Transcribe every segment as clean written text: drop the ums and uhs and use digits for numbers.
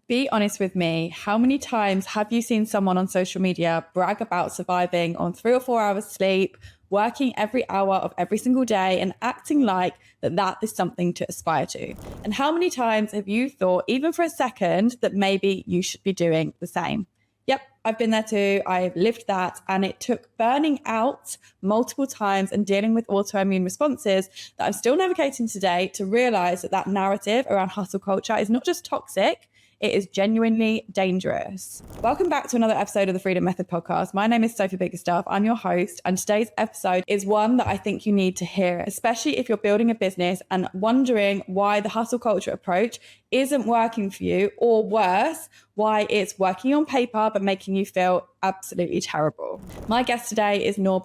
Be honest with me. How many times have you seen someone on social media brag about surviving on 3 or 4 hours sleep, working every hour of every single day and acting like that is something to aspire to? And how many times have you thought, even for a second, that maybe you should be doing the same? Yep, I've been there too. I've lived that. And it took burning out multiple times and dealing with autoimmune responses that I'm still navigating today to realize that narrative around hustle culture is not just toxic, it is genuinely dangerous. Welcome back to another episode of the Freedom Method podcast. My name is Sophie Biggerstaff. I'm your host, and today's episode is one that I think you need to hear, especially if you're building a business and wondering why the hustle culture approach isn't working for you, or worse, why it's working on paper but making you feel absolutely terrible. My guest today is Noor,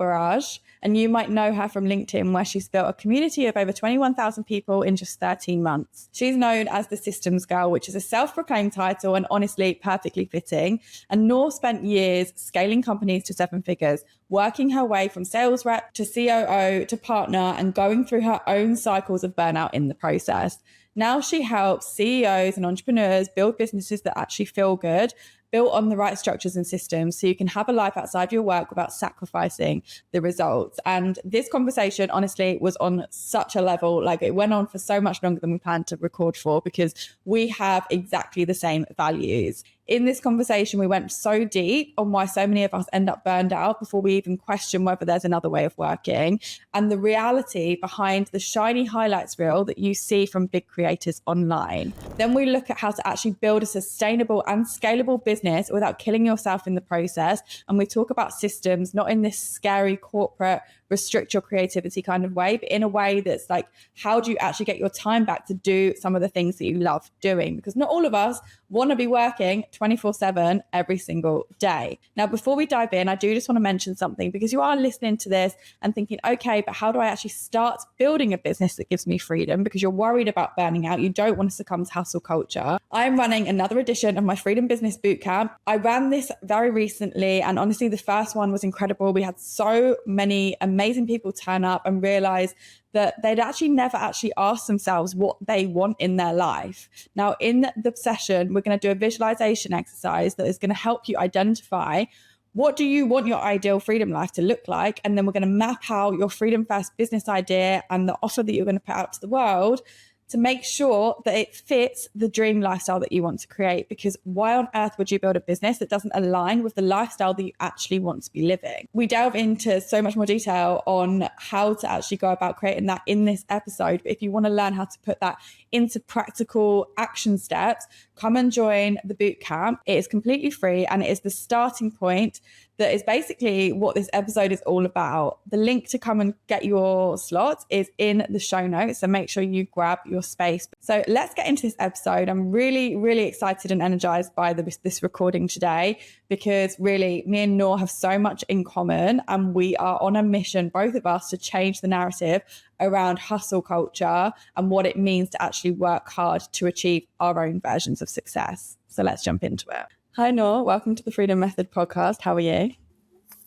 and you might know her from LinkedIn, where she's built a community of over 21,000 people in just 13 months. She's known as the Systems Girl, which is a self-proclaimed title and honestly perfectly fitting. And Noor spent years scaling companies to 7 figures, working her way from sales rep to COO to partner, and going through her own cycles of burnout in the process. Now she helps CEOs and entrepreneurs build businesses that actually feel good, built on the right structures and systems, so you can have a life outside your work without sacrificing the results. And this conversation, honestly, was on such a level, like it went on for so much longer than we planned to record for, because we have exactly the same values. In this conversation, we went so deep on why so many of us end up burned out before we even question whether there's another way of working, and the reality behind the shiny highlights reel that you see from big creators online. Then we look at how to actually build a sustainable and scalable business without killing yourself in the process. And we talk about systems, not in this scary corporate restrict your creativity kind of way, but in a way that's like, how do you actually get your time back to do some of the things that you love doing? Because not all of us want to be working 24/7 every single day. Now, before we dive in, I do just want to mention something, because you are listening to this and thinking, okay, but how do I actually start building a business that gives me freedom? Because you're worried about burning out. You don't want to succumb to hustle culture. I'm running another edition of my Freedom Business Bootcamp. I ran this very recently, and honestly, the first one was incredible. We had so many amazing people turn up and realize that they'd actually never actually asked themselves what they want in their life. Now, in the session, we're going to do a visualization exercise that is going to help you identify, what do you want your ideal freedom life to look like? And then we're going to map out your freedom first business idea and the offer that you're going to put out to the world to make sure that it fits the dream lifestyle that you want to create. Because why on earth would you build a business that doesn't align with the lifestyle that you actually want to be living? We delve into so much more detail on how to actually go about creating that in this episode. But if you want to learn how to put that into practical action steps, come and join the bootcamp. It is completely free, and it is the starting point that is basically what this episode is all about. The link to come and get your slot is in the show notes, so make sure you grab your space. So let's get into this episode. I'm really, really excited and energized by this recording today, because really me and Noor have so much in common, and we are on a mission, both of us, to change the narrative around hustle culture and what it means to actually work hard to achieve our own versions of success. So let's jump into it. Hi, Noor. Welcome to the Freedom Method podcast. How are you?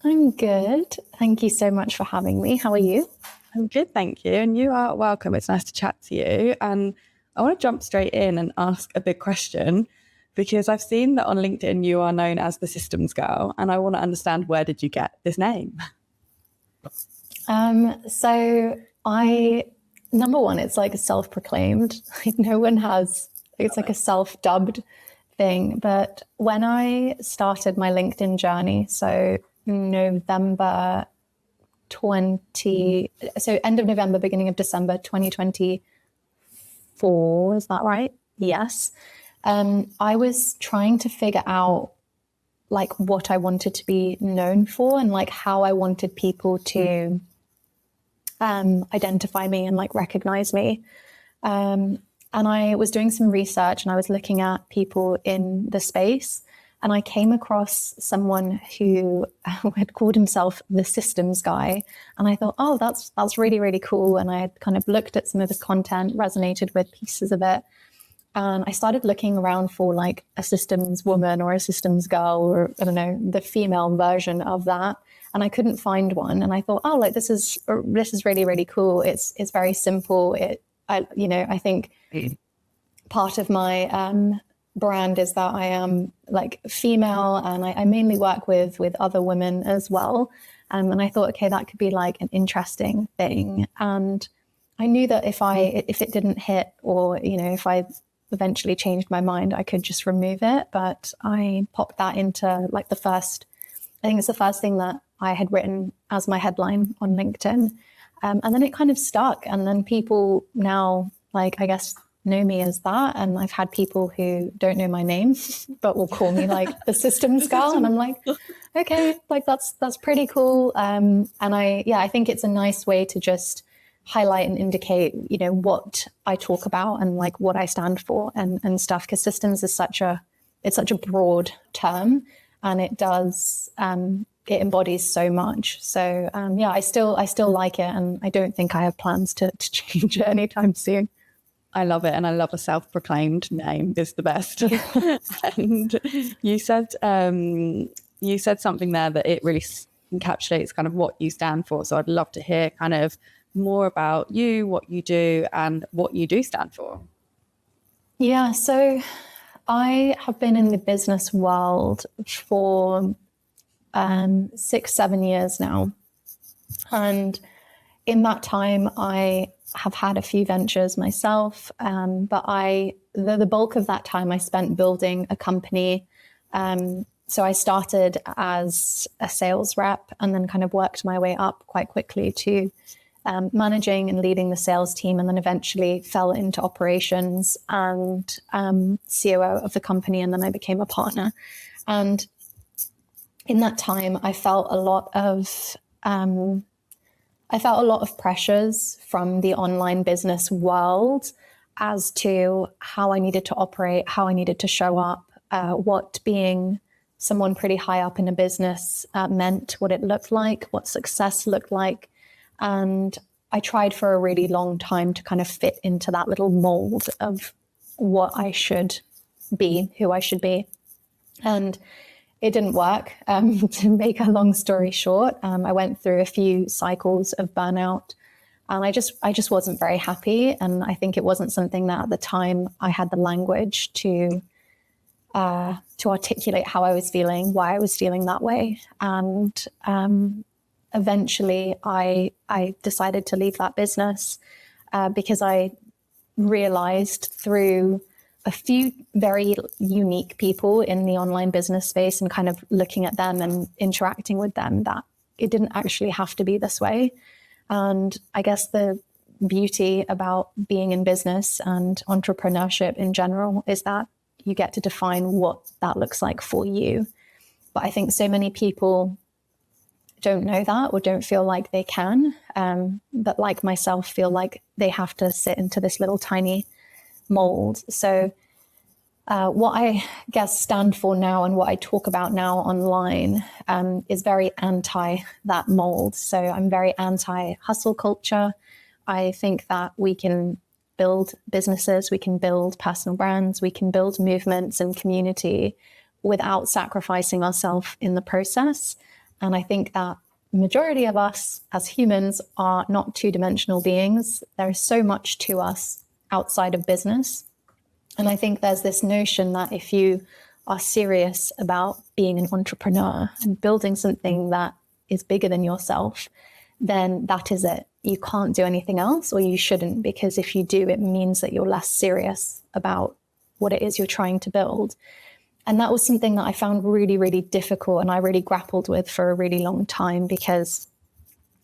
I'm good. Thank you so much for having me. How are you? I'm good, thank you. And you are welcome. It's nice to chat to you. And I want to jump straight in and ask a big question, because I've seen that on LinkedIn you are known as the Systems Girl, and I want to understand, where did you get this name? So number one, it's like a self-proclaimed. Like no one has. It's like a self-dubbed thing. But when I started my LinkedIn journey, so November 20, so end of November, beginning of December 2024, is that right? Yes. I was trying to figure out like what I wanted to be known for, and like how I wanted people to identify me and like recognize me. And I was doing some research, and I was looking at people in the space, and I came across someone who had called himself the Systems Guy. And I thought, oh, that's really, really cool. And I had kind of looked at some of his content, resonated with pieces of it. And I started looking around for like a systems woman or a systems girl, or I don't know, the female version of that. And I couldn't find one. And I thought, oh, like this is really, really cool. It's very simple. I think part of my brand is that I am like female, and I mainly work with other women as well. And I thought, okay, that could be like an interesting thing. And I knew that if it didn't hit, or, you know, if I eventually changed my mind, I could just remove it. But I popped that into like I think it's the first thing that I had written as my headline on LinkedIn. And then it kind of stuck. And then people now, like, I guess, know me as that. And I've had people who don't know my name, but will call me like the systems girl. And I'm like, okay, like that's pretty cool. And I think it's a nice way to just highlight and indicate, you know, what I talk about and like what I stand for and stuff. Because systems is such a broad term, and it does, it embodies so much. So I still like it, and I don't think I have plans to change it anytime soon. I love it. And I love a self-proclaimed name is the best. And you said something there that it really encapsulates kind of what you stand for. So I'd love to hear kind of more about you, what you do, and what you do stand for. Yeah. So I have been in the business world for 6-7 years now. And in that time, I have had a few ventures myself, but the bulk of that time I spent building a company. So I started as a sales rep, and then kind of worked my way up quite quickly to managing and leading the sales team, and then eventually fell into operations and COO of the company, and then I became a partner. And in that time, I felt a lot of pressures from the online business world as to how I needed to operate, how I needed to show up, what being someone pretty high up in a business meant, what it looked like, what success looked like. And I tried for a really long time to kind of fit into that little mold of what I should be, who I should be. And it didn't work. To make a long story short, I went through a few cycles of burnout, and I just wasn't very happy. And I think it wasn't something that at the time I had the language to articulate how I was feeling, why I was feeling that way. And eventually I decided to leave that business because I realized through a few very unique people in the online business space and kind of looking at them and interacting with them that it didn't actually have to be this way. And I guess the beauty about being in business and entrepreneurship in general is that you get to define what that looks like for you. But I think so many people don't know that, or don't feel like they can, but like myself, feel like they have to sit into this little tiny mold. So what I guess stand for now and what I talk about now online is very anti that mold. So I'm very anti hustle culture. I think that we can build businesses, we can build personal brands, we can build movements and community without sacrificing ourselves in the process. And I think that majority of us as humans are not two-dimensional beings. There is so much to us outside of business. And I think there's this notion that if you are serious about being an entrepreneur and building something that is bigger than yourself, then that is it. You can't do anything else, or you shouldn't, because if you do, it means that you're less serious about what it is you're trying to build. And that was something that I found really, really difficult, and I really grappled with for a really long time, because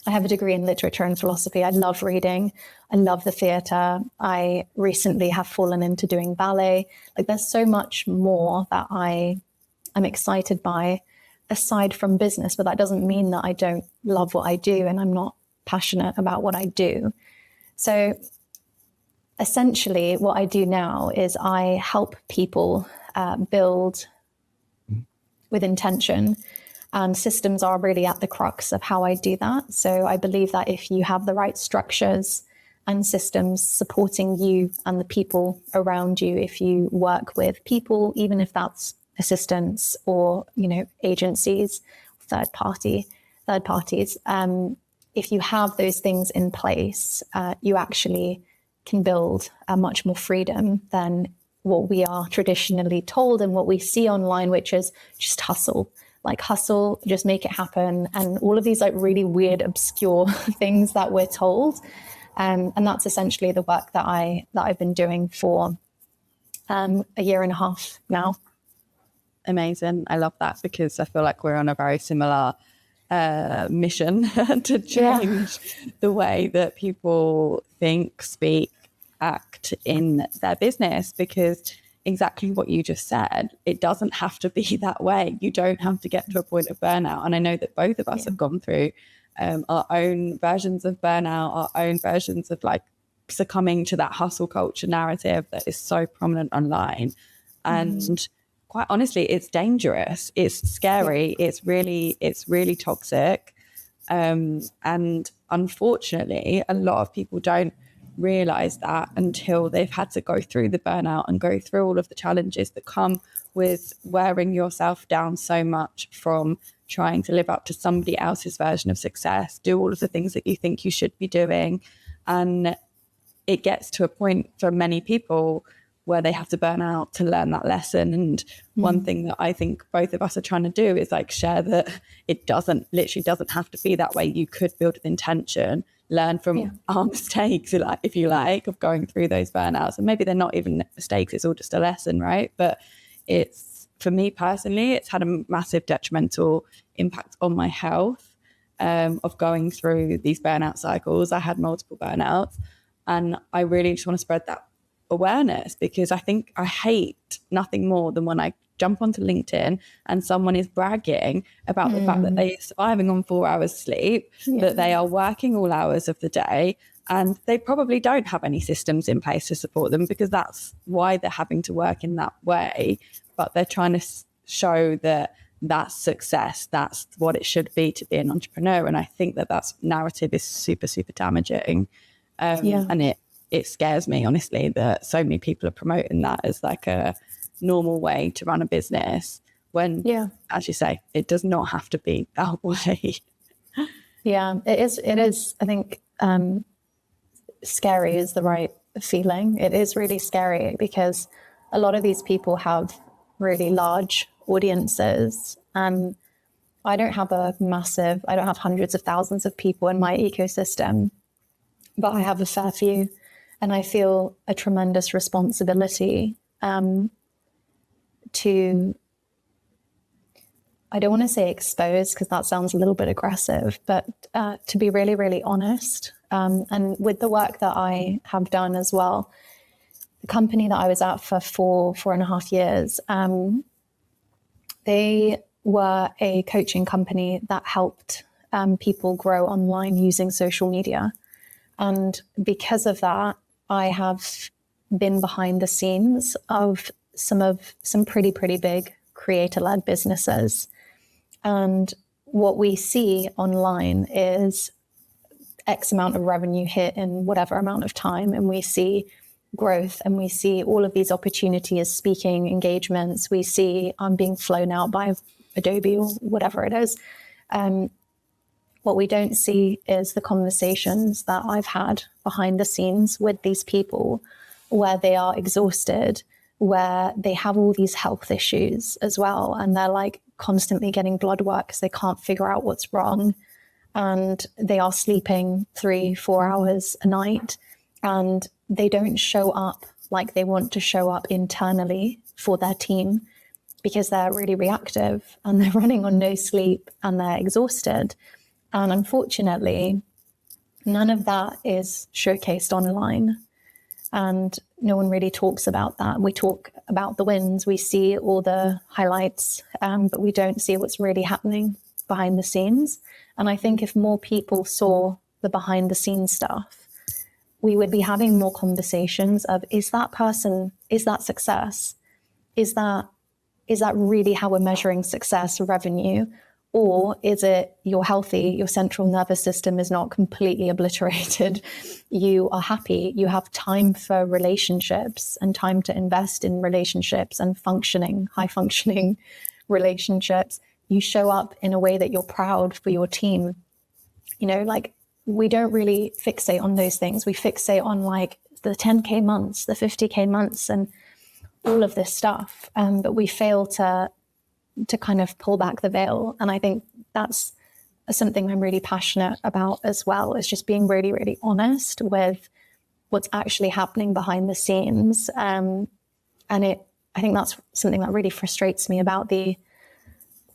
I have a degree in literature and philosophy. I love reading. I love the theater. I recently have fallen into doing ballet. Like, there's so much more that I am excited by aside from business, but that doesn't mean that I don't love what I do and I'm not passionate about what I do. So essentially what I do now is I help people build with intention. And systems are really at the crux of how I do that. So I believe that if you have the right structures and systems supporting you and the people around you, if you work with people, even if that's assistants or, agencies, third parties, if you have those things in place, you actually can build a much more freedom than what we are traditionally told and what we see online, which is just hustle, like hustle, just make it happen. And all of these like really weird, obscure things that we're told. And that's essentially the work that I've been doing for a year and a half now. Amazing. I love that, because I feel like we're on a very similar mission to change the way that people think, speak, act in their business, because exactly what you just said, it doesn't have to be that way. You don't have to get to a point of burnout. And I know that both of us have gone through our own versions of burnout, our own versions of like succumbing to that hustle culture narrative that is so prominent online. And quite honestly, it's dangerous. It's scary. It's really toxic. And unfortunately, a lot of people don't realize that until they've had to go through the burnout and go through all of the challenges that come with wearing yourself down so much from trying to live up to somebody else's version of success, do all of the things that you think you should be doing. And it gets to a point for many people where they have to burn out to learn that lesson. And one thing that I think both of us are trying to do is like share that it literally doesn't have to be that way. You could build with intention, learn from our mistakes, if you like, of going through those burnouts. And maybe they're not even mistakes, it's all just a lesson, right? But for me personally, it's had a massive detrimental impact on my health of going through these burnout cycles. I had multiple burnouts, and I really just want to spread that awareness, because I think I hate nothing more than when I jump onto LinkedIn and someone is bragging about the fact that they're surviving on 4 hours sleep, that they are working all hours of the day, and they probably don't have any systems in place to support them, because that's why they're having to work in that way. But they're trying to show that that's success, that's what it should be to be an entrepreneur. And I think that narrative is super, super damaging. And it scares me, honestly, that so many people are promoting that as like a normal way to run a business, when, as you say, it does not have to be that way. It is. I think scary is the right feeling. It is really scary, because a lot of these people have really large audiences. I don't have hundreds of thousands of people in my ecosystem, but I have a fair few. And I feel a tremendous responsibility to, I don't want to say expose, because that sounds a little bit aggressive, but to be really, really honest. And with the work that I have done as well, the company that I was at for 4.5 years, they were a coaching company that helped people grow online using social media. And because of that, I have been behind the scenes of some pretty big creator-led businesses. And what we see online is X amount of revenue hit in whatever amount of time. And we see growth, and we see all of these opportunities, speaking engagements. We see I'm being flown out by Adobe or whatever it is. What we don't see is the conversations that I've had behind the scenes with these people, where they are exhausted, where they have all these health issues as well. And they're like constantly getting blood work because they can't figure out what's wrong. And they are sleeping 3-4 hours a night, and they don't show up like they want to show up internally for their team, because they're really reactive and they're running on no sleep and they're exhausted. And unfortunately, none of that is showcased online. And no one really talks about that. We talk about the wins, we see all the highlights, but we don't see what's really happening behind the scenes. And I think if more people saw the behind the scenes stuff, we would be having more conversations of, is that success? Is that really how we're measuring success, revenue? Or is it you're healthy, your central nervous system is not completely obliterated, you are happy, you have time for relationships and time to invest in relationships and high functioning relationships. You show up in a way that you're proud for your team. Like, we don't really fixate on those things. We fixate on like the 10K months, the 50K months. And all of this stuff, but we fail to kind of pull back the veil. And I think that's something I'm really passionate about as well, is just being really, really honest with what's actually happening behind the scenes. I think that's something that really frustrates me about the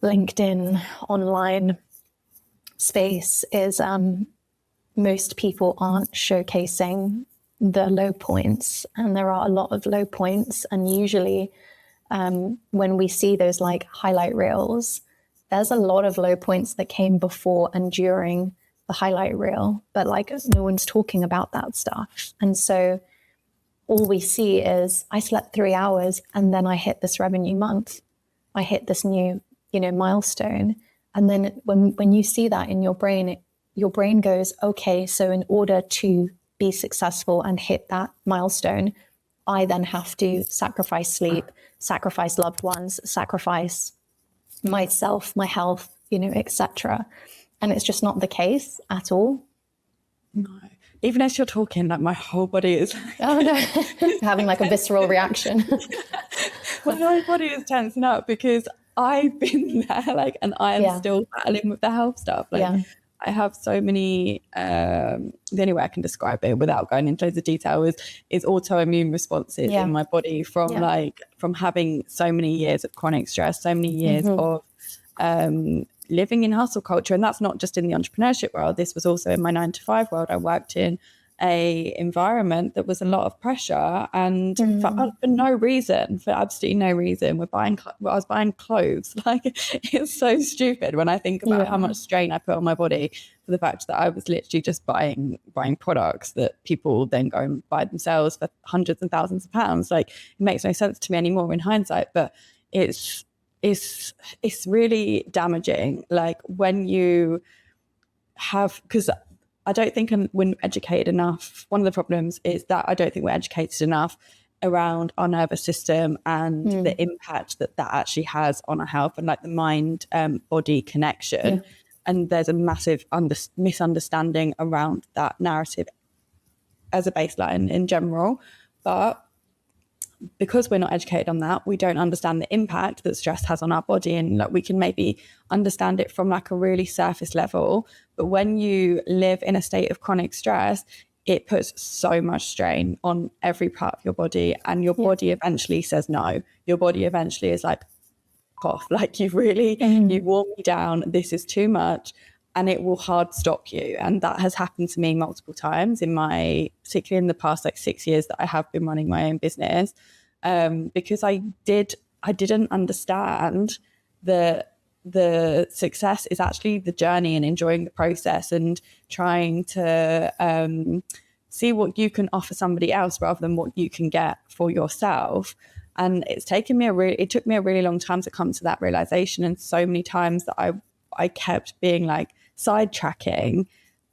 LinkedIn online space is most people aren't showcasing the low points, and there are a lot of low points. And usually when we see those like highlight reels, there's a lot of low points that came before and during the highlight reel, but like no one's talking about that stuff. And so all we see is I slept 3 hours and then I hit this revenue month. I hit this new, milestone. And then when you see that in your brain goes, okay, so in order to be successful and hit that milestone, I then have to sacrifice sleep, sacrifice loved ones, sacrifice myself, my health, etc. And it's just not the case at all. No. Even as you're talking, like my whole body is oh no, having like a visceral reaction. My whole body is tensing up because I've been there, like, and I am still battling with the health stuff. Like, I have so many. The only way I can describe it without going into loads of detail is autoimmune responses in my body from having so many years of chronic stress, so many years of living in hustle culture. And that's not just in the entrepreneurship world. This was also in my 9-to-5 world. I worked in a environment that was a lot of pressure, and for absolutely no reason, I was buying clothes. Like, it's so stupid when I think about how much strain I put on my body for the fact that I was literally just buying products that people then go and buy themselves for hundreds and thousands of pounds. Like, it makes no sense to me anymore in hindsight, but it's really damaging. Like, when you have, because I don't think we're educated enough. One of the problems is that I don't think we're educated enough around our nervous system and the impact that actually has on our health, and like the mind body connection. And there's a massive misunderstanding around that narrative as a baseline in general. But because we're not educated on that, we don't understand the impact that stress has on our body. And like, we can maybe understand it from like a really surface level, but when you live in a state of chronic stress, it puts so much strain on every part of your body, and your body eventually says no. Your body eventually is like, off, like, you wore me down, this is too much, and it will hard stop you. And that has happened to me multiple times particularly in the past like 6 years that I have been running my own business, because I didn't understand that the success is actually the journey and enjoying the process and trying to see what you can offer somebody else rather than what you can get for yourself. And it took me a really long time to come to that realization. And so many times that I kept being like sidetracking,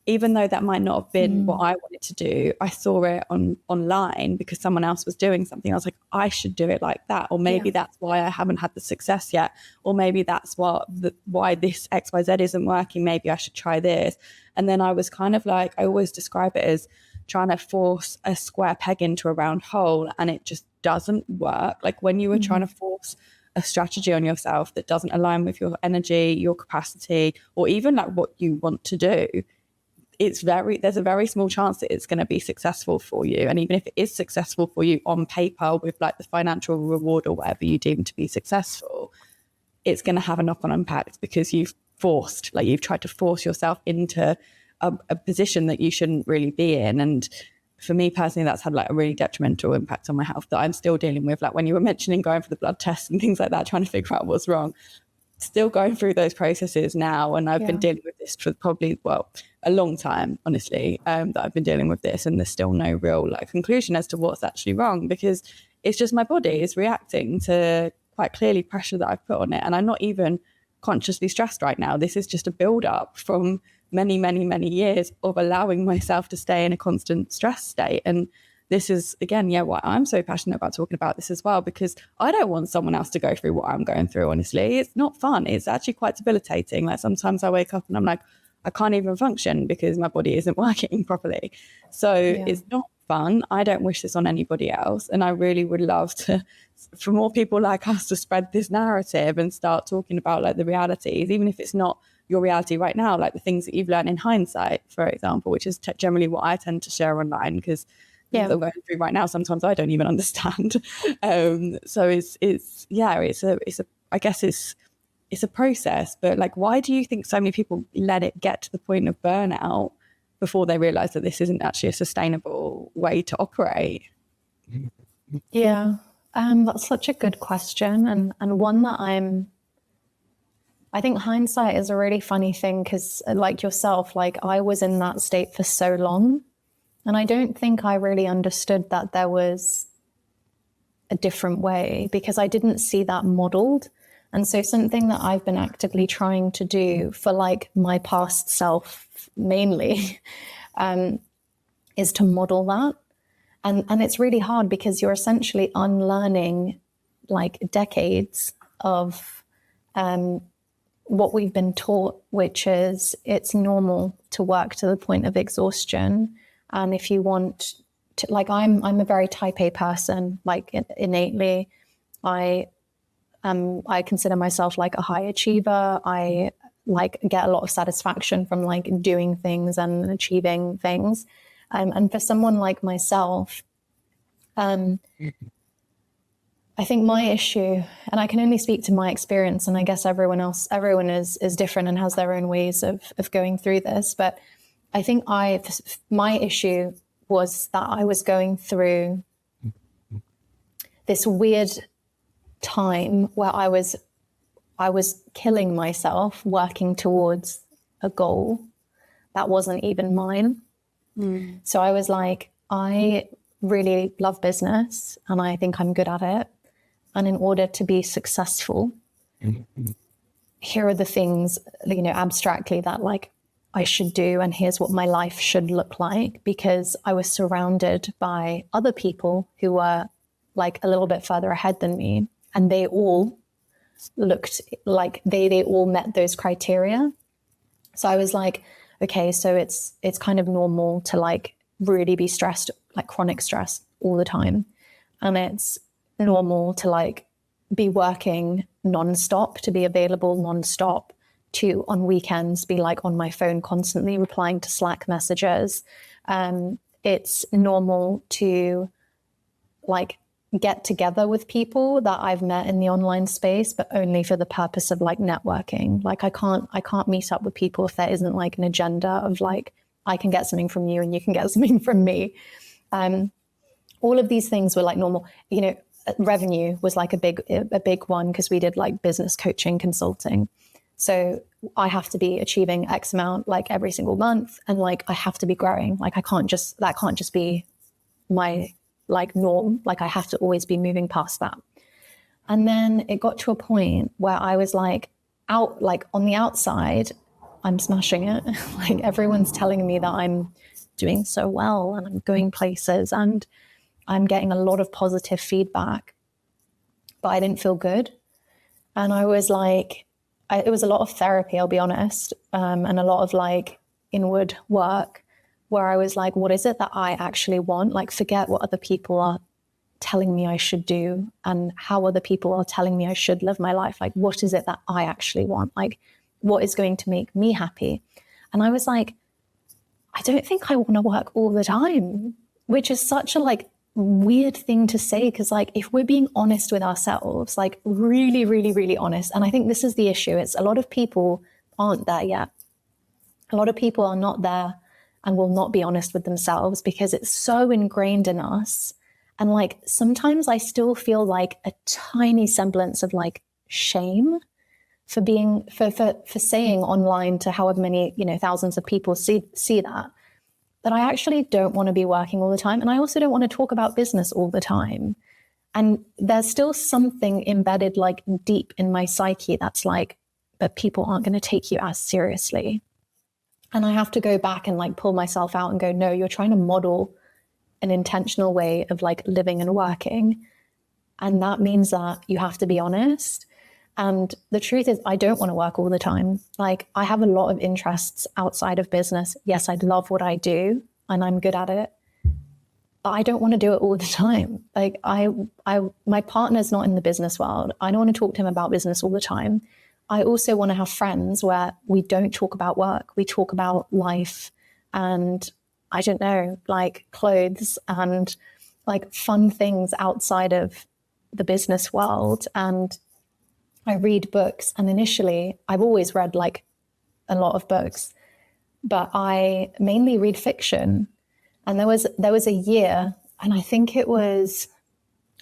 even though that might not have been what I wanted to do. I saw it online because someone else was doing something. I was like, I should do it like that. Or maybe that's why I haven't had the success yet. Or maybe that's why this XYZ isn't working. Maybe I should try this. And then I was kind of like, I always describe it as trying to force a square peg into a round hole, and it just doesn't work. Like, when you were trying to force a strategy on yourself that doesn't align with your energy, your capacity, or even like what you want to do, there's a very small chance that it's going to be successful for you. And even if it is successful for you on paper with like the financial reward or whatever you deem to be successful, it's going to have a knock-on impact because you've tried to force yourself into a position that you shouldn't really be in. And for me personally, that's had like a really detrimental impact on my health that I'm still dealing with. Like, when you were mentioning going for the blood tests and things like that, trying to figure out what's wrong, still going through those processes now. And I've been dealing with this for probably, a long time, honestly, that I've been dealing with this, and there's still no real like conclusion as to what's actually wrong, because it's just my body is reacting to quite clearly pressure that I've put on it. And I'm not even consciously stressed right now. This is just a build up from many, many, many years of allowing myself to stay in a constant stress state. And this is, again, why I'm so passionate about talking about this as well, because I don't want someone else to go through what I'm going through, honestly. It's not fun. It's actually quite debilitating. Like, sometimes I wake up and I'm like, I can't even function because my body isn't working properly. So it's not fun. I don't wish this on anybody else. And I really would love for more people like us to spread this narrative and start talking about like the realities, even if it's not your reality right now, like the things that you've learned in hindsight, for example, which is generally what I tend to share online, because I'm going through right now, sometimes I don't even understand. So I guess it's a process, but like, why do you think so many people let it get to the point of burnout before they realize that this isn't actually a sustainable way to operate? Yeah, that's such a good question, and one that I think hindsight is a really funny thing, because like yourself, like I was in that state for so long, and I don't think I really understood that there was a different way, because I didn't see that modeled. And so something that I've been actively trying to do for like my past self mainly is to model that. And it's really hard, because you're essentially unlearning like decades of what we've been taught, which is it's normal to work to the point of exhaustion. And if you want to, like, I'm a very type A person, like innately. I consider myself like a high achiever. I like get a lot of satisfaction from like doing things and achieving things. And for someone like myself, I think my issue, and I can only speak to my experience, and I guess everyone is different and has their own ways of going through this. But I think my issue was that I was going through this weird time where I was killing myself working towards a goal that wasn't even mine. So I was like, I really love business and I think I'm good at it. And in order to be successful, here are the things, abstractly that like I should do. And here's what my life should look like, because I was surrounded by other people who were like a little bit further ahead than me. And they all looked like they all met those criteria. So I was like, okay, so it's kind of normal to like really be stressed, like chronic stress all the time. And it's normal to like be working nonstop, to be available nonstop, to on weekends be like on my phone constantly replying to Slack messages. It's normal to like get together with people that I've met in the online space, but only for the purpose of like networking. Like I can't meet up with people if there isn't like an agenda of like, I can get something from you and you can get something from me. All of these things were like normal, revenue was like a big one, because we did like business coaching consulting. So I have to be achieving X amount like every single month. And like, I have to be growing. Like that can't just be my like norm. Like I have to always be moving past that. And then it got to a point where I was like out, like on the outside, I'm smashing it. Like everyone's telling me that I'm doing so well and I'm going places and I'm getting a lot of positive feedback, but I didn't feel good. And I was like, it was a lot of therapy, I'll be honest, and a lot of like inward work, where I was like, what is it that I actually want? Like, forget what other people are telling me I should do and how other people are telling me I should live my life. Like, what is it that I actually want? Like, what is going to make me happy? And I was like, I don't think I want to work all the time, which is such a like weird thing to say, because like if we're being honest with ourselves, like really, really, really honest, and I think this is the issue, it's a lot of people aren't there yet. A lot of people are not there and will not be honest with themselves because it's so ingrained in us. And like sometimes I still feel like a tiny semblance of like shame for being for saying online to however many thousands of people see that I actually don't want to be working all the time. And I also don't want to talk about business all the time. And there's still something embedded like deep in my psyche that's like, but people aren't going to take you as seriously. And I have to go back and like pull myself out and go, no, you're trying to model an intentional way of like living and working. And that means that you have to be honest. And the truth is, I don't want to work all the time. Like I have a lot of interests outside of business. Yes, I love what I do and I'm good at it. I don't want to do it all the time. Like my partner's not in the business world. I don't want to talk to him about business all the time. I also want to have friends where we don't talk about work. We talk about life and I don't know, like clothes and like fun things outside of the business world. And I read books. And initially I've always read like a lot of books, but I mainly read fiction. And there was a year, and I think it was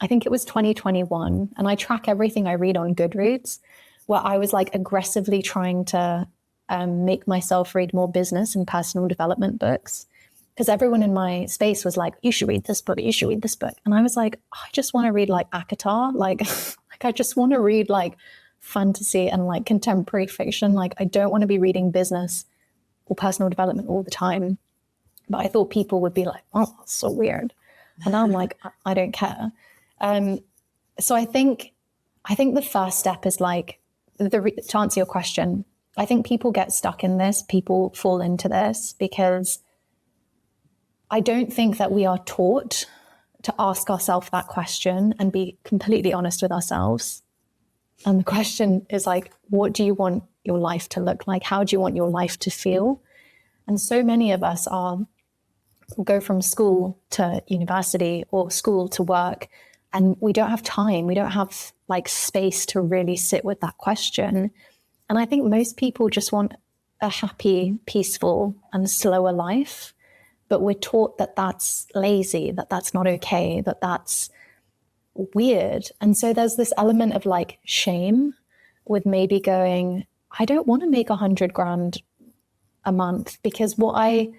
2021, and I track everything I read on Goodreads, where I was like aggressively trying to make myself read more business and personal development books, because everyone in my space was like, you should read this book, you should read this book. And I was like, I just want to read like Akatar, like I just want to read like fantasy and like contemporary fiction. Like I don't want to be reading business or personal development all the time. But I thought people would be like, oh, that's so weird. And now I'm like, I don't care. So I think the first step is like, to answer your question, I think people get stuck in this. People fall into this because I don't think that we are taught to ask ourselves that question and be completely honest with ourselves. And the question is like, what do you want your life to look like? How do you want your life to feel? And so many of us go from school to university or school to work, and we don't have time. We don't have like space to really sit with that question. And I think most people just want a happy, peaceful, and slower life. But we're taught that that's lazy, that that's not okay, that that's weird. And so there's this element of like shame with maybe going, I don't want to make 100 grand a month because what I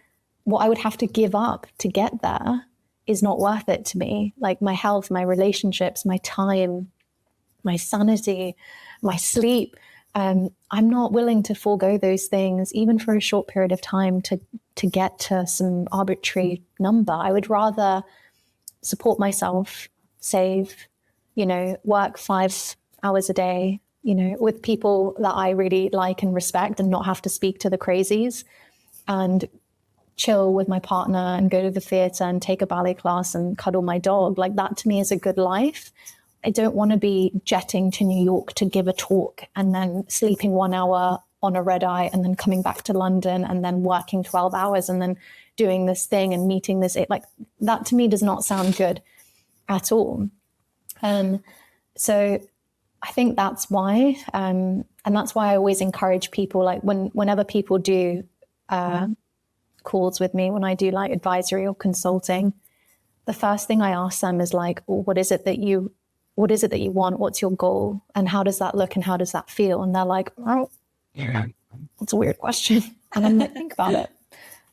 would have to give up to get there is not worth it to me. Like my health, my relationships, my time, my sanity, my sleep. I'm not willing to forego those things, even for a short period of time to get to some arbitrary number. I would rather support myself, save, work 5 hours a day, with people that I really like and respect and not have to speak to the crazies, and chill with my partner and go to the theater and take a ballet class and cuddle my dog. Like that to me is a good life. I don't want to be jetting to New York to give a talk and then sleeping 1 hour on a red eye and then coming back to London and then working 12 hours and then doing this thing and meeting this. Like that to me does not sound good at all. So I think that's why, and that's why I always encourage people, like whenever people do calls with me, when I do like advisory or consulting, the first thing I ask them is like, well, what is it that you want? What's your goal? And how does that look? And how does that feel? And they're like, oh, that's a weird question. And I'm like, think about it,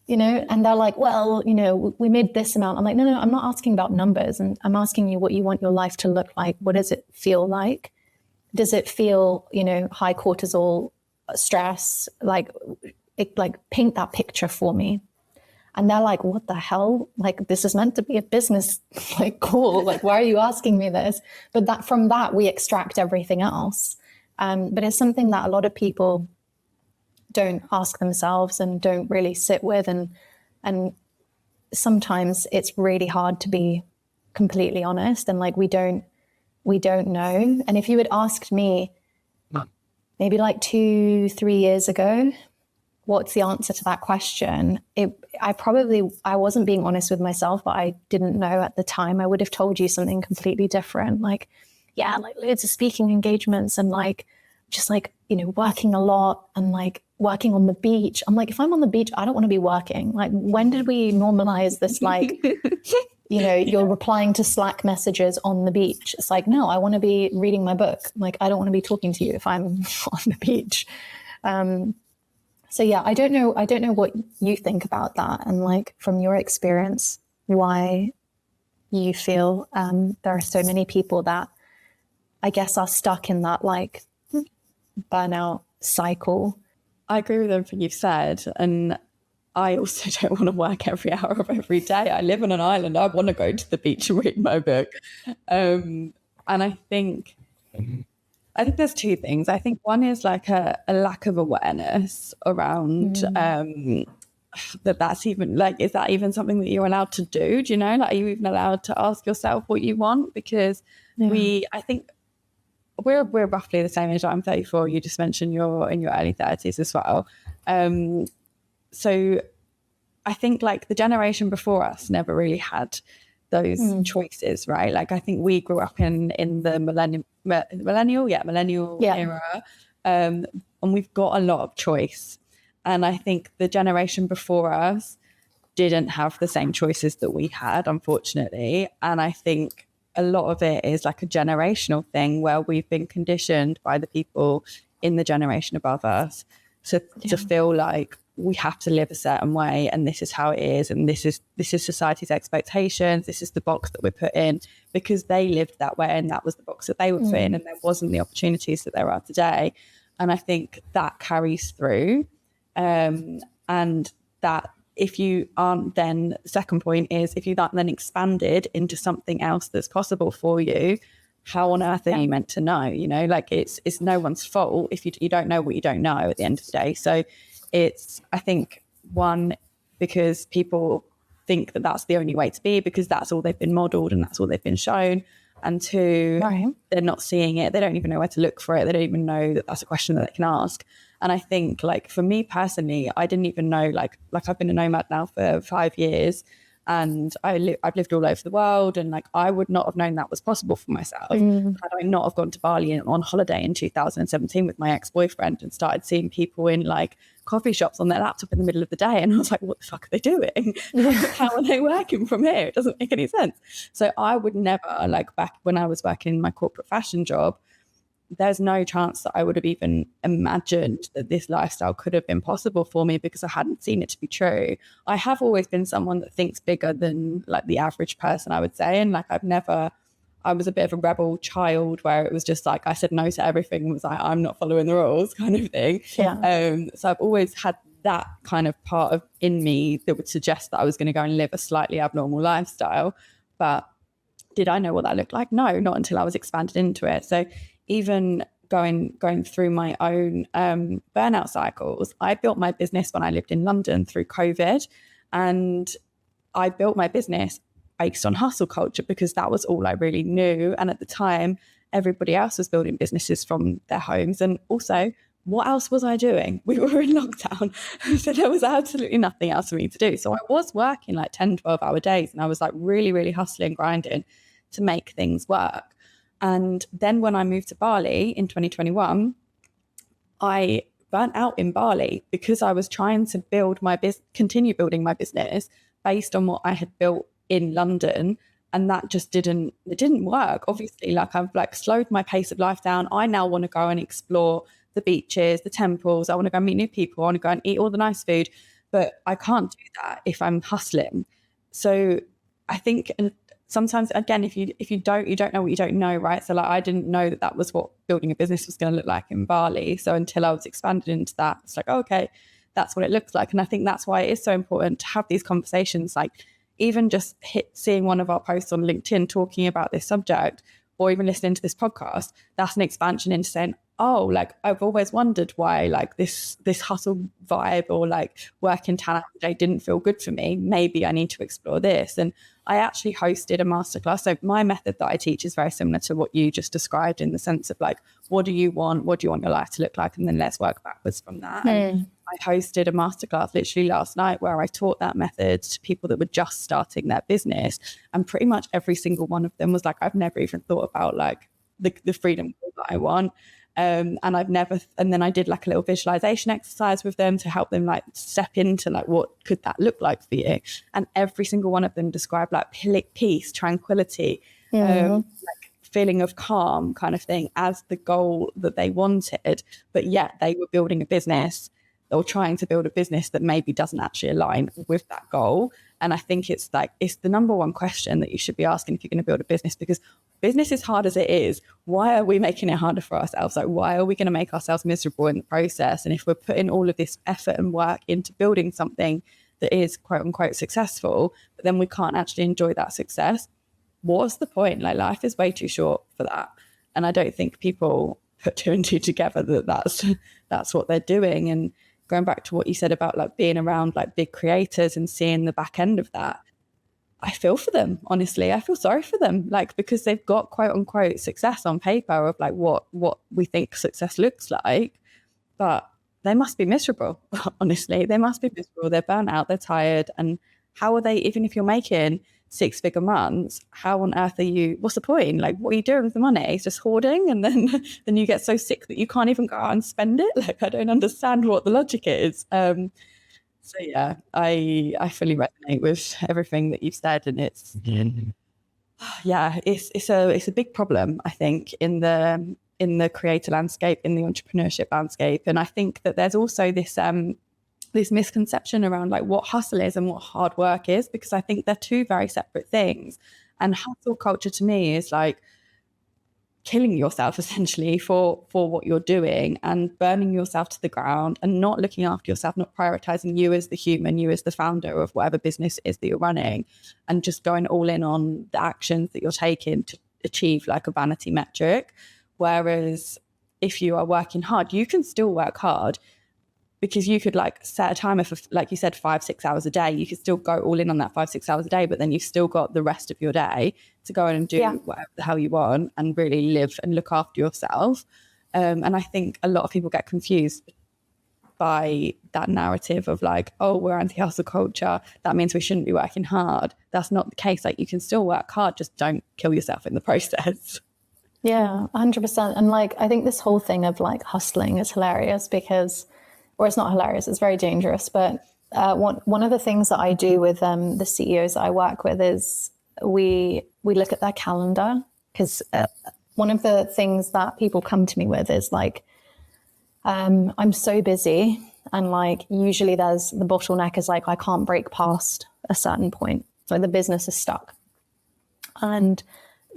and they're like, well, we made this amount. I'm like, no, I'm not asking about numbers. And I'm asking you what you want your life to look like. What does it feel like? Does it feel, high cortisol, stress? Like paint that picture for me. And they're like, what the hell? Like, this is meant to be a business call. Like, why are you asking me this? But from that, we extract everything else. But it's something that a lot of people don't ask themselves and don't really sit with. And sometimes it's really hard to be completely honest. And like, we don't know. And if you had asked me maybe like 2-3 years ago, what's the answer to that question? I wasn't being honest with myself, but I didn't know at the time. I would have told you something completely different. Like, yeah, like loads of speaking engagements and like, just like, working a lot and like working on the beach. I'm like, if I'm on the beach, I don't want to be working. Like, when did we normalize this? Like, you're replying to Slack messages on the beach. It's like, no, I want to be reading my book. Like, I don't want to be talking to you if I'm on the beach. So yeah, I don't know what you think about that. And like, from your experience, why you feel there are so many people that I guess are stuck in that like burnout cycle. I agree with everything you've said. And I also don't want to work every hour of every day. I live on an island. I want to go to the beach and read my book. And I think there's two things. I think one is like a lack of awareness around that's even like, is that even something that you're allowed to do? Do you know, like, are you even allowed to ask yourself what you want? Because I think we're roughly the same age. I'm 34. You just mentioned you're in your early 30s as well. So I think like the generation before us never really had those choices, right? Like I think we grew up in the millennial era, and we've got a lot of choice. And I think the generation before us didn't have the same choices that we had, unfortunately. And I think a lot of it is like a generational thing where we've been conditioned by the people in the generation above us to feel like we have to live a certain way, and this is how it is, and this is society's expectations, this is the box that we're put in, because they lived that way and that was the box that they were put in, and there wasn't the opportunities that there are today. And I think that carries through, and that if you aren't then, the second point is, if you aren't then expanded into something else that's possible for you, how on earth are you meant to know? You know, like it's no one's fault if you don't know what you don't know at the end of the day. So it's, I think, one, because people think that that's the only way to be because that's all they've been modeled and that's all they've been shown. And two, they're not seeing it. They don't even know where to look for it. They don't even know that that's a question that they can ask. And I think, like, for me personally, I didn't even know, like I've been a nomad now for 5 years, and I've lived all over the world, and like I would not have known that was possible for myself had I not have gone to Bali on holiday in 2017 with my ex-boyfriend and started seeing people in like coffee shops on their laptop in the middle of the day, and I was like, what the fuck are they doing? How are they working from here? It doesn't make any sense. So I would never, like back when I was working in my corporate fashion job, there's no chance that I would have even imagined that this lifestyle could have been possible for me because I hadn't seen it to be true. I have always been someone that thinks bigger than like the average person, I would say. And like I was a bit of a rebel child where it was just like I said no to everything and was like, I'm not following the rules kind of thing. So I've always had that kind of part of in me that would suggest that I was going to go and live a slightly abnormal lifestyle. But did I know what that looked like? No, not until I was expanded into it. So even going through my own burnout cycles, I built my business when I lived in London through COVID, and I built my business based on hustle culture because that was all I really knew. And at the time, everybody else was building businesses from their homes. And also, what else was I doing? We were in lockdown. So there was absolutely nothing else for me to do. So I was working like 10, 12-hour days, and I was like really, really hustling, grinding to make things work. And then when I moved to Bali in 2021, I burnt out in Bali because I was trying to build my continue building my business based on what I had built in London. And that just didn't work. Obviously, like I've like slowed my pace of life down. I now want to go and explore the beaches, the temples. I want to go and meet new people. I want to go and eat all the nice food, but I can't do that if I'm hustling. So I think sometimes, again, if you don't know what you don't know, right? So like I didn't know that was what building a business was going to look like in Bali. So until I was expanded into that, it's like, okay, that's what it looks like. And I think that's why it is so important to have these conversations, like even just seeing one of our posts on LinkedIn talking about this subject, or even listening to this podcast, that's an expansion into saying, oh, like I've always wondered why like this hustle vibe or like working 10 hours a day didn't feel good for me. Maybe I need to explore this. And I actually hosted a masterclass. So my method that I teach is very similar to what you just described, in the sense of like, what do you want? What do you want your life to look like? And then let's work backwards from that. And I hosted a masterclass literally last night where I taught that method to people that were just starting their business. And pretty much every single one of them was like, I've never even thought about like the freedom that I want. And then I did like a little visualization exercise with them to help them like step into like, what could that look like for you? And every single one of them described like peace, tranquility, like feeling of calm kind of thing as the goal that they wanted. But yet they were building a business or trying to build a business that maybe doesn't actually align with that goal. And I think it's the number one question that you should be asking if you're going to build a business, because business is hard as it is. Why are we making it harder for ourselves? Like, why are we going to make ourselves miserable in the process? And if we're putting all of this effort and work into building something that is quote unquote successful, but then we can't actually enjoy that success, what's the point? Like, life is way too short for that. And I don't think people put two and two together that's what they're doing. And going back to what you said about like being around like big creators and seeing the back end of that, I feel for them, honestly. I feel sorry for them, like, because they've got quote unquote success on paper of like what we think success looks like, but they must be miserable. Honestly, they must be miserable. They're burnt out, they're tired. And how are they, even if you're making 6-figure months, how on earth are you, what's the point? Like, what are you doing with the money? It's just hoarding, and then you get so sick that you can't even go out and spend it. Like, I don't understand what the logic is. So yeah, I fully resonate with everything that you've said, and it's it's a big problem, I think, in the creator landscape, in the entrepreneurship landscape. And I think that there's also this this misconception around like what hustle is and what hard work is, because I think they're two very separate things. And hustle culture to me is like killing yourself essentially for what you're doing and burning yourself to the ground and not looking after yourself, not prioritizing you as the human, you as the founder of whatever business it is that you're running, and just going all in on the actions that you're taking to achieve like a vanity metric. Whereas if you are working hard, you can still work hard, because you could like set a timer for, like you said, 5-6 hours a day. You could still go all in on that 5-6 hours a day, but then you've still got the rest of your day to go in and do whatever the hell you want and really live and look after yourself. And I think a lot of people get confused by that narrative of like, oh, we're anti-hustle culture, that means we shouldn't be working hard. That's not the case. Like, you can still work hard, just don't kill yourself in the process. Yeah, 100%. And like, I think this whole thing of like hustling is hilarious because, or it's not hilarious, it's very dangerous. But one of the things that I do with the CEOs that I work with is we look at their calendar, because one of the things that people come to me with is like, I'm so busy, and like usually there's the bottleneck is like I can't break past a certain point, so the business is stuck. And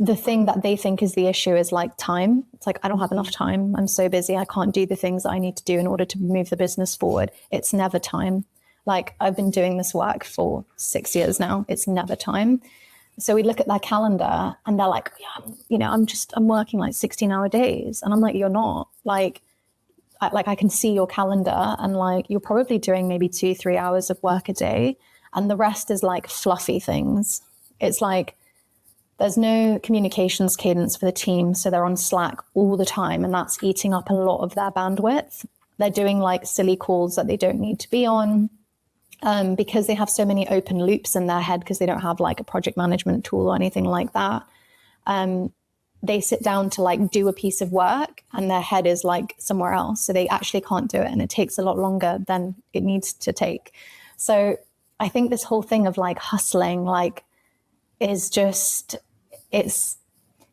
the thing that they think is the issue is like time. It's like, I don't have enough time. I'm so busy. I can't do the things that I need to do in order to move the business forward. It's never time. Like, I've been doing this work for 6 years now. It's never time. So we look at their calendar and they're like, yeah, I'm working like 16-hour days. And I'm like, you're not. Like I can see your calendar, and like you're probably doing maybe 2-3 hours of work a day. And the rest is like fluffy things. It's like, there's no communications cadence for the team. So they're on Slack all the time, and that's eating up a lot of their bandwidth. They're doing like silly calls that they don't need to be on because they have so many open loops in their head, because they don't have like a project management tool or anything like that. They sit down to like do a piece of work and their head is like somewhere else. So they actually can't do it, and it takes a lot longer than it needs to take. So I think this whole thing of like hustling, like, is just, it's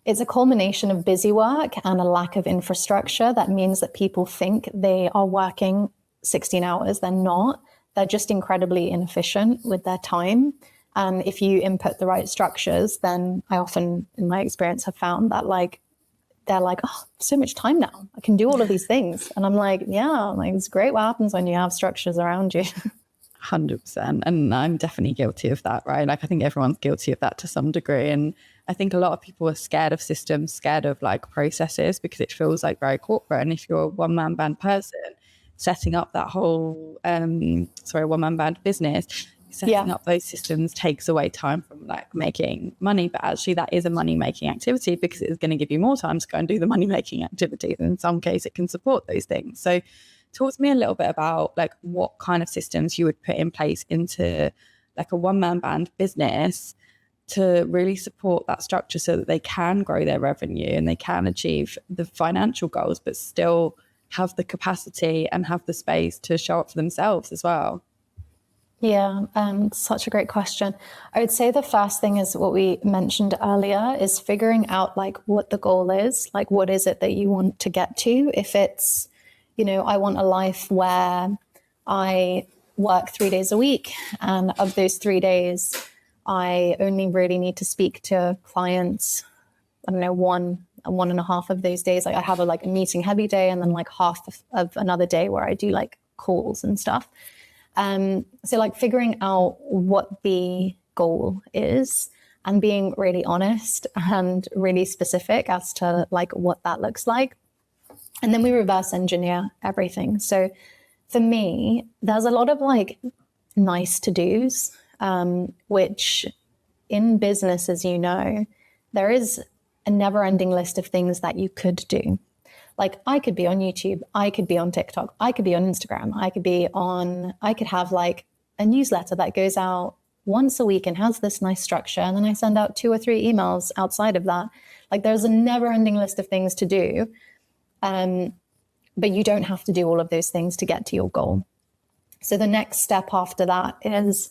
a culmination of busy work and a lack of infrastructure that means that people think they are working 16 hours. They're not. They're just incredibly inefficient with their time. And if you input the right structures, then I often, in my experience, have found that like, they're like, oh, so much time now. I can do all of these things. And I'm like, yeah, like, it's great what happens when you have structures around you. 100%. And I'm definitely guilty of that, right? Like, I think everyone's guilty of that to some degree. And I think a lot of people are scared of systems, scared of like processes, because it feels like very corporate. And if you're a one-man band person, setting up that whole, one-man band business, setting up those systems takes away time from like making money. But actually that is a money-making activity, because it's going to give you more time to go and do the money-making activities. And in some case it can support those things. So talk to me a little bit about like what kind of systems you would put in place into like a one-man band business to really support that structure so that they can grow their revenue and they can achieve the financial goals, but still have the capacity and have the space to show up for themselves as well. Yeah, such a great question. I would say the first thing is what we mentioned earlier, is figuring out like what the goal is, like what is it that you want to get to. If it's, I want a life where I work 3 days a week, and of those 3 days, I only really need to speak to clients, I don't know, one and a half of those days. Like I have a meeting heavy day, and then like half of another day where I do like calls and stuff. So like figuring out what the goal is and being really honest and really specific as to like what that looks like. And then we reverse engineer everything. So for me, there's a lot of like nice to do's, which in business, as you know, there is a never ending list of things that you could do. Like I could be on YouTube, I could be on TikTok, I could be on Instagram, I could have like a newsletter that goes out once a week and has this nice structure. And then I send out 2 or 3 emails outside of that. Like there's a never ending list of things to do. But you don't have to do all of those things to get to your goal. So the next step after that is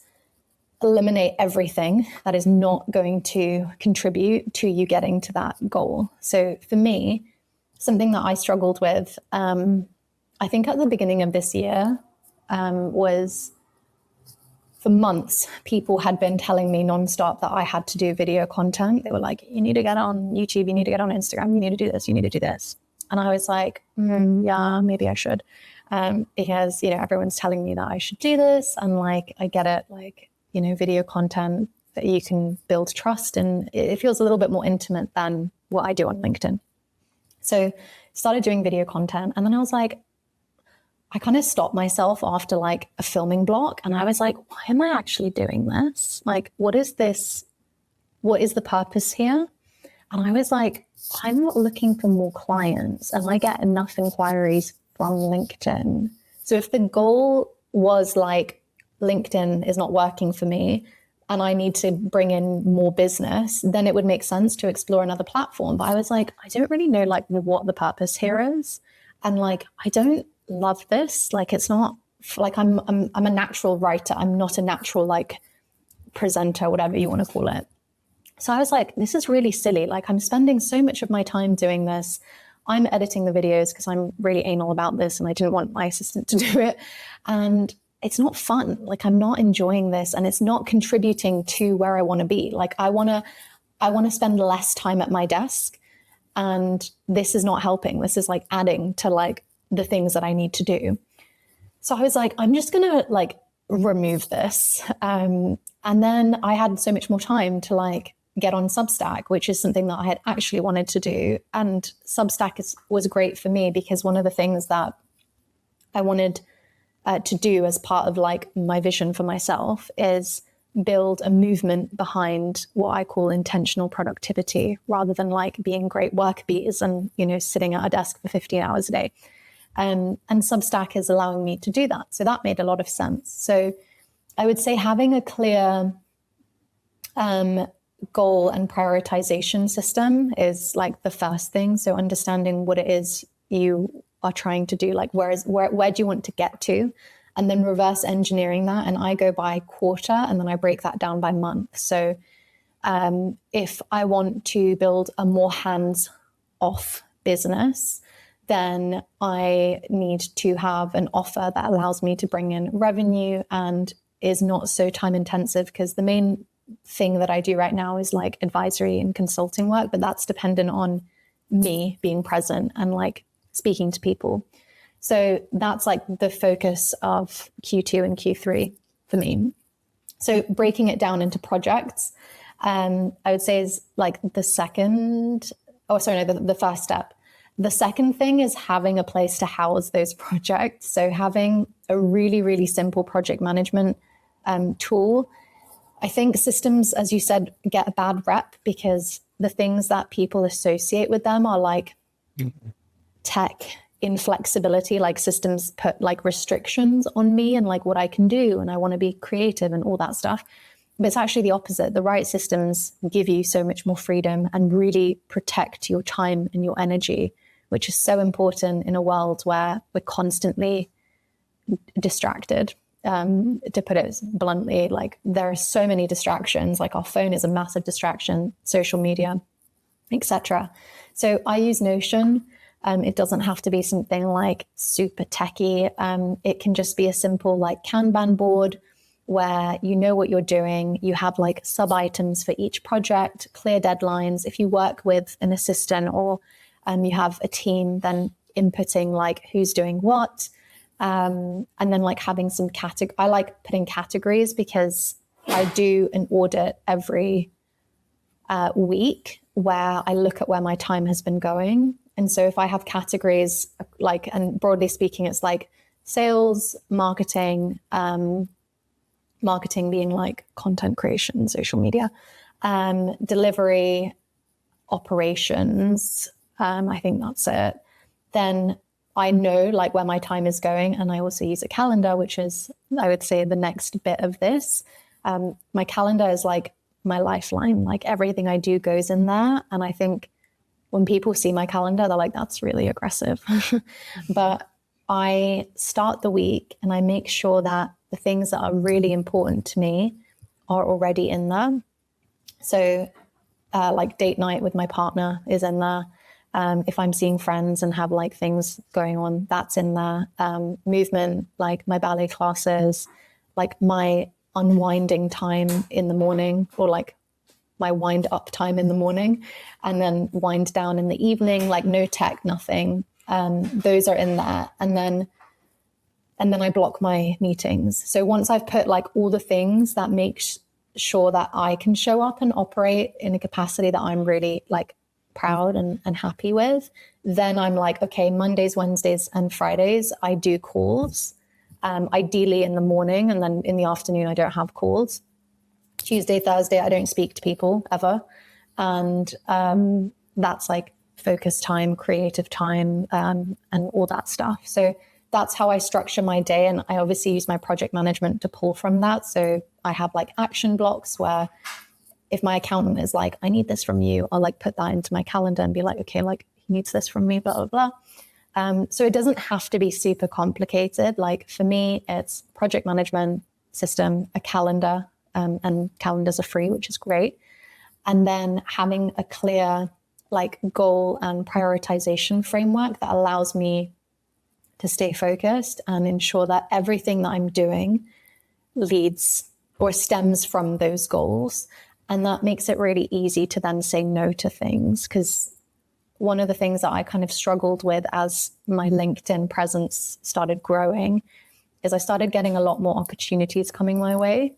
eliminate everything that is not going to contribute to you getting to that goal. So for me, something that I struggled with, I think at the beginning of this year, was for months, people had been telling me nonstop that I had to do video content. They were like, you need to get on YouTube, you need to get on Instagram, you need to do this, you need to do this. And I was like, yeah, maybe I should. Because, everyone's telling me that I should do this. And like, I get it, like, video content that you can build trust, and it feels a little bit more intimate than what I do on LinkedIn. So started doing video content. And then I was like, I kind of stopped myself after like a filming block. And I was like, why am I actually doing this? Like, what is this? What is the purpose here? And I was like, I'm not looking for more clients, and I get enough inquiries from LinkedIn. So if the goal was like, LinkedIn is not working for me and I need to bring in more business, then it would make sense to explore another platform. But I was like, I don't really know like what the purpose here is. And like, I don't love this. Like, it's not like I'm a natural writer. I'm not a natural like presenter, whatever you want to call it. So I was like, this is really silly. Like, I'm spending so much of my time doing this. I'm editing the videos because I'm really anal about this and I didn't want my assistant to do it. And it's not fun. Like, I'm not enjoying this and it's not contributing to where I want to be. Like, I want to spend less time at my desk, and this is not helping. This is like adding to like the things that I need to do. So I was like, I'm just going to like remove this. And then I had so much more time to like get on Substack, which is something that I had actually wanted to do. And Substack was great for me because one of the things that I wanted to do as part of like my vision for myself is build a movement behind what I call intentional productivity, rather than like being great work bees and, sitting at a desk for 15 hours a day. And Substack is allowing me to do that. So that made a lot of sense. So I would say having a clear goal and prioritization system is like the first thing. So understanding what it is you are trying to do, like where do you want to get to, and then reverse engineering that. And I go by quarter and then I break that down by month. So if I want to build a more hands-off business, then I need to have an offer that allows me to bring in revenue and is not so time intensive, because the main thing that I do right now is like advisory and consulting work, but that's dependent on me being present and like speaking to people. So that's like the focus of Q2 and Q3 for me. So breaking it down into projects, I would say is like the first step. The second thing is having a place to house those projects. So having a really, really simple project management tool. I think systems, as you said, get a bad rep because the things that people associate with them are like tech inflexibility, like systems put like restrictions on me and like what I can do, and I want to be creative and all that stuff. But it's actually the opposite. The right systems give you so much more freedom and really protect your time and your energy, which is so important in a world where we're constantly distracted. To put it bluntly, like there are so many distractions, like our phone is a massive distraction, social media, etc. So I use Notion. It doesn't have to be something like super techy. It can just be a simple like Kanban board where you know what you're doing. You have like sub items for each project, clear deadlines. If you work with an assistant or you have a team, then inputting like who's doing what. And then like having some I like putting categories because I do an audit every week where I look at where my time has been going. And so if I have categories, like, and broadly speaking, it's like sales, marketing, marketing being like content creation, social media, delivery, operations. I think that's it. Then I know like where my time is going. And I also use a calendar, which is, I would say, the next bit of this. My calendar is like my lifeline. Like everything I do goes in there. And I think when people see my calendar, they're like, that's really aggressive. But I start the week and I make sure that the things that are really important to me are already in there. So like date night with my partner is in there. If I'm seeing friends and have like things going on, that's in there. Movement, like my ballet classes, like my unwinding time in the morning, or like my wind up time in the morning, and then wind down in the evening, like no tech, nothing. Those are in there. And then I block my meetings. So once I've put like all the things that make sure that I can show up and operate in a capacity that I'm really like proud and happy with, then I'm like, okay, Mondays, Wednesdays, and Fridays, I do calls, ideally in the morning, and then in the afternoon, I don't have calls. Tuesday, Thursday, I don't speak to people ever. And that's like focus time, creative time, and all that stuff. So that's how I structure my day. And I obviously use my project management to pull from that. So I have like action blocks where if my accountant is like, I need this from you, I'll like put that into my calendar and be like, okay, like he needs this from me, blah, blah, blah. So it doesn't have to be super complicated. Like for me, it's project management system, a calendar, and calendars are free, which is great. And then having a clear like goal and prioritization framework that allows me to stay focused and ensure that everything that I'm doing leads or stems from those goals. And that makes it really easy to then say no to things. Because one of the things that I kind of struggled with as my LinkedIn presence started growing is I started getting a lot more opportunities coming my way.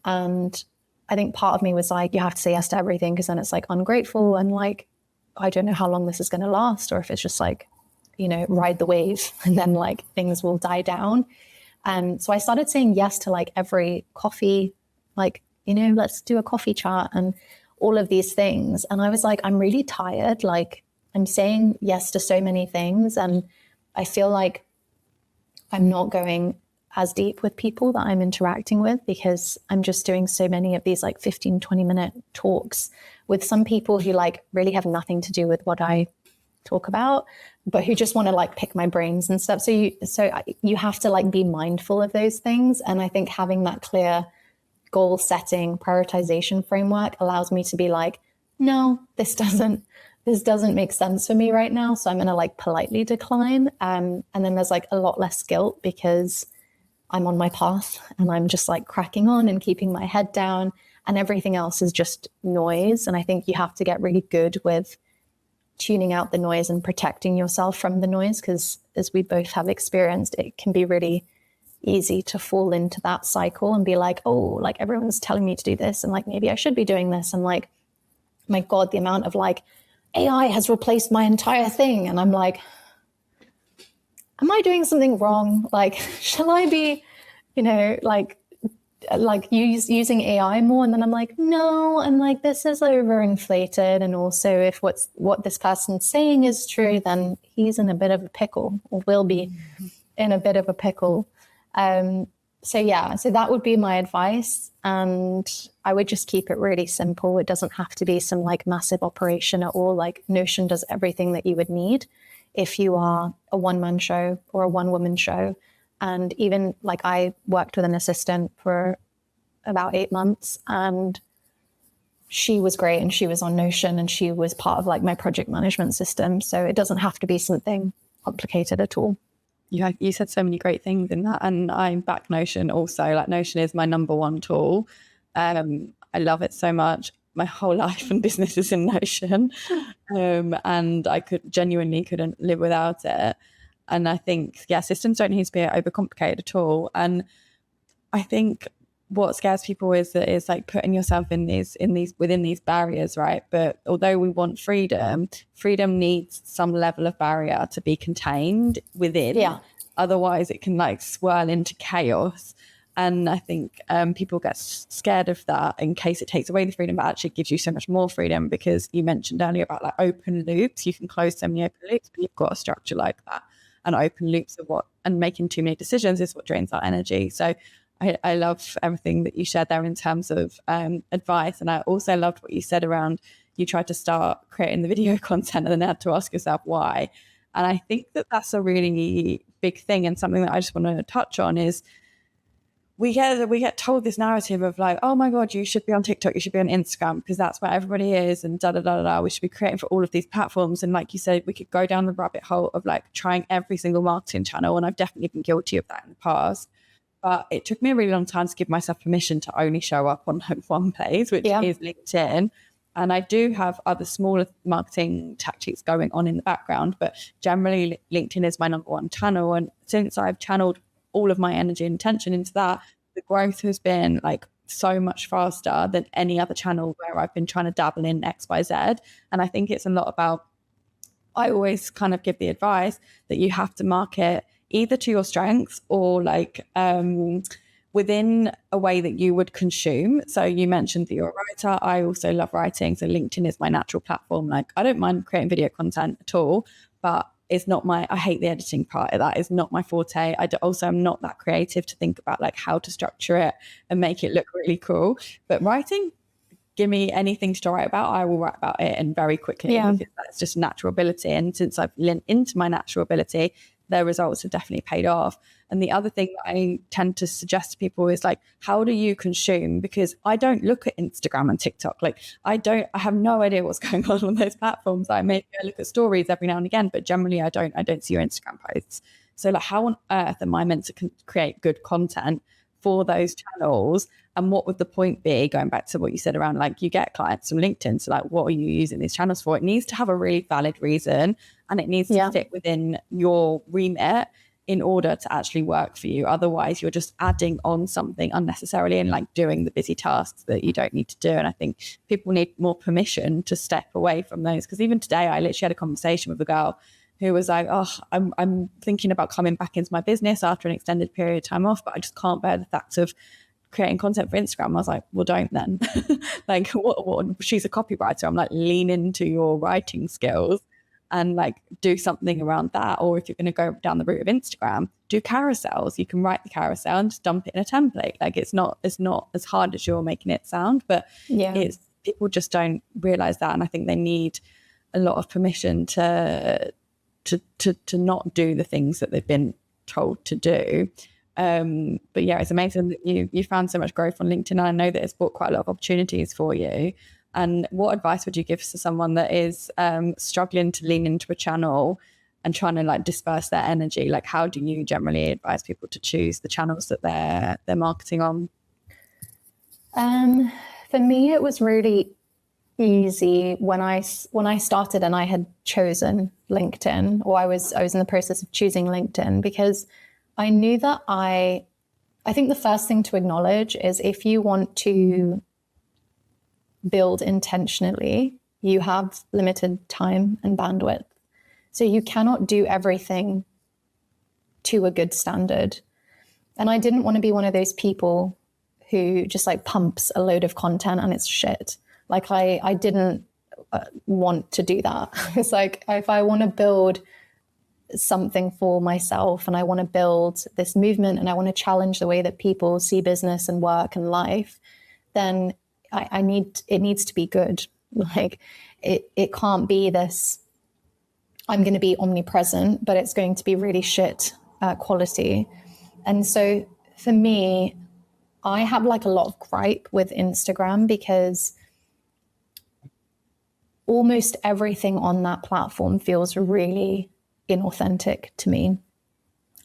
And I think part of me was like, you have to say yes to everything, because then it's like ungrateful and like, I don't know how long this is going to last, or if it's just like, you know, ride the wave and then like things will die down. So I started saying yes to like every coffee, like, you know, let's do a coffee chat and all of these things. And I was like, I'm really tired. Like I'm saying yes to so many things. And I feel like I'm not going as deep with people that I'm interacting with, because I'm just doing so many of these like 15, 20-minute talks with some people who like really have nothing to do with what I talk about, but who just want to like pick my brains and stuff. So you have to like be mindful of those things. And I think having that clear goal setting, prioritization framework allows me to be like, no, this doesn't make sense for me right now. So I'm going to like politely decline. And then there's like a lot less guilt because I'm on my path and I'm just like cracking on and keeping my head down, and everything else is just noise. And I think you have to get really good with tuning out the noise and protecting yourself from the noise, because as we both have experienced, it can be really easy to fall into that cycle and be like, oh, like everyone's telling me to do this, and like maybe I should be doing this, and like, my God, the amount of like AI has replaced my entire thing. And I'm like, am I doing something wrong? Like, shall I be, you know, like using AI more? And then I'm like, no, and like, this is overinflated. And also if what this person's saying is true, then he's in a bit of a pickle, or will be in a bit of a pickle. So that would be my advice. And I would just keep it really simple. It doesn't have to be some like massive operation at all. Like Notion does everything that you would need if you are a one-man show or a one-woman show. And even like I worked with an assistant for about 8 months, and she was great, and she was on Notion, and she was part of like my project management system. So it doesn't have to be something complicated at all. You said so many great things in that, and I'm back Notion also. Like Notion is my number one tool. I love it so much. My whole life and business is in Notion, and I couldn't live without it. And I think, systems don't need to be overcomplicated at all. And I think what scares people is like putting yourself within these barriers, right? But although we want freedom needs some level of barrier to be contained within. Yeah. otherwise it can like swirl into chaos. And I think people get scared of that in case it takes away the freedom, but actually gives you so much more freedom, because you mentioned earlier about like open loops. You can close so many open loops, but you've got a structure like that. And open loops are what, and making too many decisions is what drains our energy. So I love everything that you shared there in terms of advice. And I also loved what you said around, you tried to start creating the video content and then had to ask yourself why. And I think that that's a really big thing, and something that I just want to touch on is we get told this narrative of like, oh my God, you should be on TikTok, you should be on Instagram, because that's where everybody is, and da da da da. We should be creating for all of these platforms. And like you said, we could go down the rabbit hole of like trying every single marketing channel. And I've definitely been guilty of that in the past. But it took me a really long time to give myself permission to only show up on one place, which is LinkedIn. And I do have other smaller marketing tactics going on in the background, but generally LinkedIn is my number one channel. And since I've channeled all of my energy and attention into that, the growth has been like so much faster than any other channel where I've been trying to dabble in XYZ. And I think it's a lot about, I always kind of give the advice that you have to market either to your strengths or like within a way that you would consume. So you mentioned that you're a writer. I also love writing. So LinkedIn is my natural platform. Like I don't mind creating video content at all, but it's not I hate the editing part of that. It's not my forte. I'm not that creative to think about like how to structure it and make it look really cool. But writing, give me anything to write about, I will write about it, and very quickly, because that's just a natural ability. And since I've leaned into my natural ability, their results have definitely paid off. And the other thing that I tend to suggest to people is like, how do you consume? Because I don't look at Instagram and TikTok. Like I have no idea what's going on those platforms. I look at stories every now and again, but generally I don't see your Instagram posts. So like, how on earth am I meant to create good content for those channels? And what would the point be, going back to what you said around like, you get clients from LinkedIn, so like, what are you using these channels for? It needs to have a really valid reason, and it needs to fit within your remit in order to actually work for you. Otherwise you're just adding on something unnecessarily and like doing the busy tasks that you don't need to do. And I think people need more permission to step away from those, because even today I literally had a conversation with a girl who was like, oh, I'm thinking about coming back into my business after an extended period of time off, but I just can't bear the fact of creating content for Instagram. I was like, well, don't then. Like, what? She's a copywriter. I'm like, lean into your writing skills and like do something around that. Or if you're going to go down the route of Instagram, do carousels. You can write the carousel and just dump it in a template. Like it's not as hard as you're making it sound, but it's, people just don't realize that. And I think they need a lot of permission to not do the things that they've been told to do. But yeah, it's amazing that you found so much growth on LinkedIn. And I know that it's brought quite a lot of opportunities for you. And what advice would you give to someone that is struggling to lean into a channel and trying to like disperse their energy? Like, how do you generally advise people to choose the channels that they're marketing on? For me, it was really easy when I started and I had chosen LinkedIn, or I was in the process of choosing LinkedIn, because I knew that I think the first thing to acknowledge is, if you want to build intentionally, you have limited time and bandwidth. So you cannot do everything to a good standard. And I didn't want to be one of those people who just like pumps a load of content and it's shit. Like I didn't want to do that. It's like, if I want to build something for myself and I want to build this movement and I want to challenge the way that people see business and work and life, then it needs to be good. Like it can't be this, I'm going to be omnipresent, but it's going to be really shit quality. And so for me, I have like a lot of gripe with Instagram, because almost everything on that platform feels really inauthentic to me.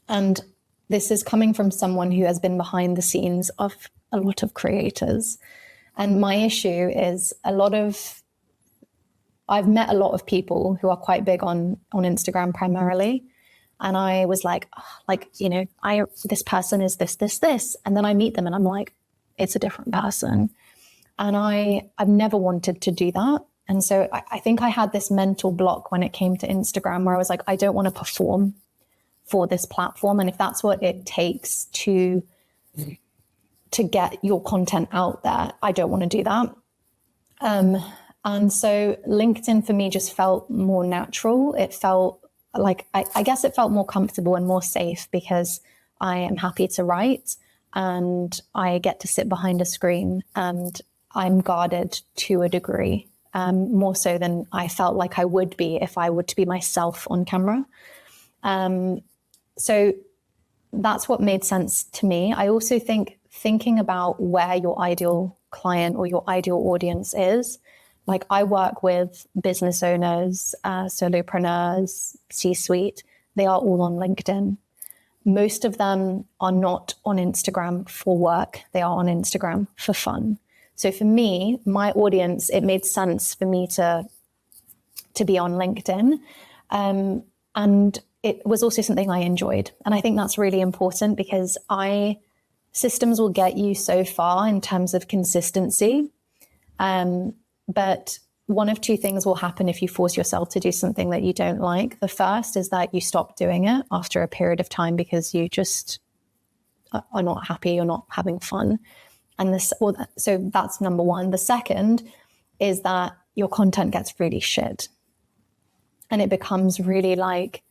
And this is coming from someone who has been behind the scenes of a lot of creators. And my issue is I've met a lot of people who are quite big on Instagram primarily. And I was like, this person is this. And then I meet them and I'm like, it's a different person. And I've never wanted to do that. And so I think I had this mental block when it came to Instagram, where I was like, I don't want to perform for this platform. And if that's what it takes to get your content out there, I don't want to do that. And so LinkedIn for me just felt more natural. It felt like, I guess it felt more comfortable and more safe because I am happy to write and I get to sit behind a screen and I'm guarded to a degree, more so than I felt like I would be if I were to be myself on camera. So that's what made sense to me. I also think thinking about where your ideal client or your ideal audience is, like I work with business owners, solopreneurs, C-suite, they are all on LinkedIn. Most of them are not on Instagram for work. They are on Instagram for fun. So for me, my audience, it made sense for me to be on LinkedIn. And it was also something I enjoyed. And I think that's really important because systems will get you so far in terms of consistency. But one of two things will happen if you force yourself to do something that you don't like. The first is that you stop doing it after a period of time because you just are not happy, you're not having fun. So that's number one. The second is that your content gets really shit and it becomes really like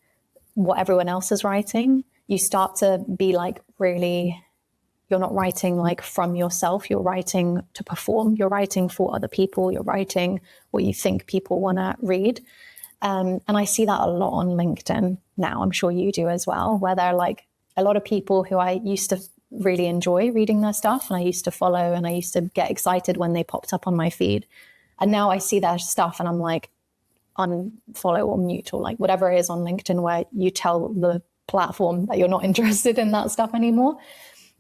what everyone else is writing. You start to be like you're not writing like from yourself, you're writing to perform, you're writing for other people, you're writing what you think people want to read. And I see that a lot on LinkedIn now. I'm sure you do as well, where there are like a lot of people who I used to really enjoy reading their stuff and I used to follow and I used to get excited when they popped up on my feed. And now I see their stuff and I'm like, unfollow or mute or like whatever it is on LinkedIn where you tell the platform that you're not interested in that stuff anymore.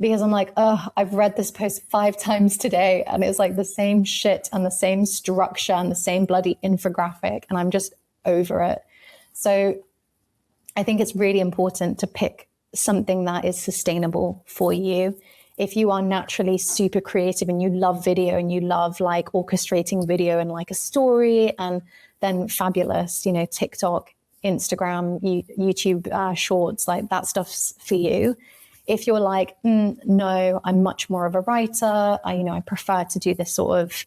Because I'm like, oh, I've read this post 5 times today and it's like the same shit and the same structure and the same bloody infographic and I'm just over it. So I think it's really important to pick something that is sustainable for you. If you are naturally super creative and you love video and you love like orchestrating video and like a story, and then fabulous, TikTok, Instagram, YouTube shorts, like that stuff's for you. If you're like, no, I'm much more of a writer, I prefer to do this sort of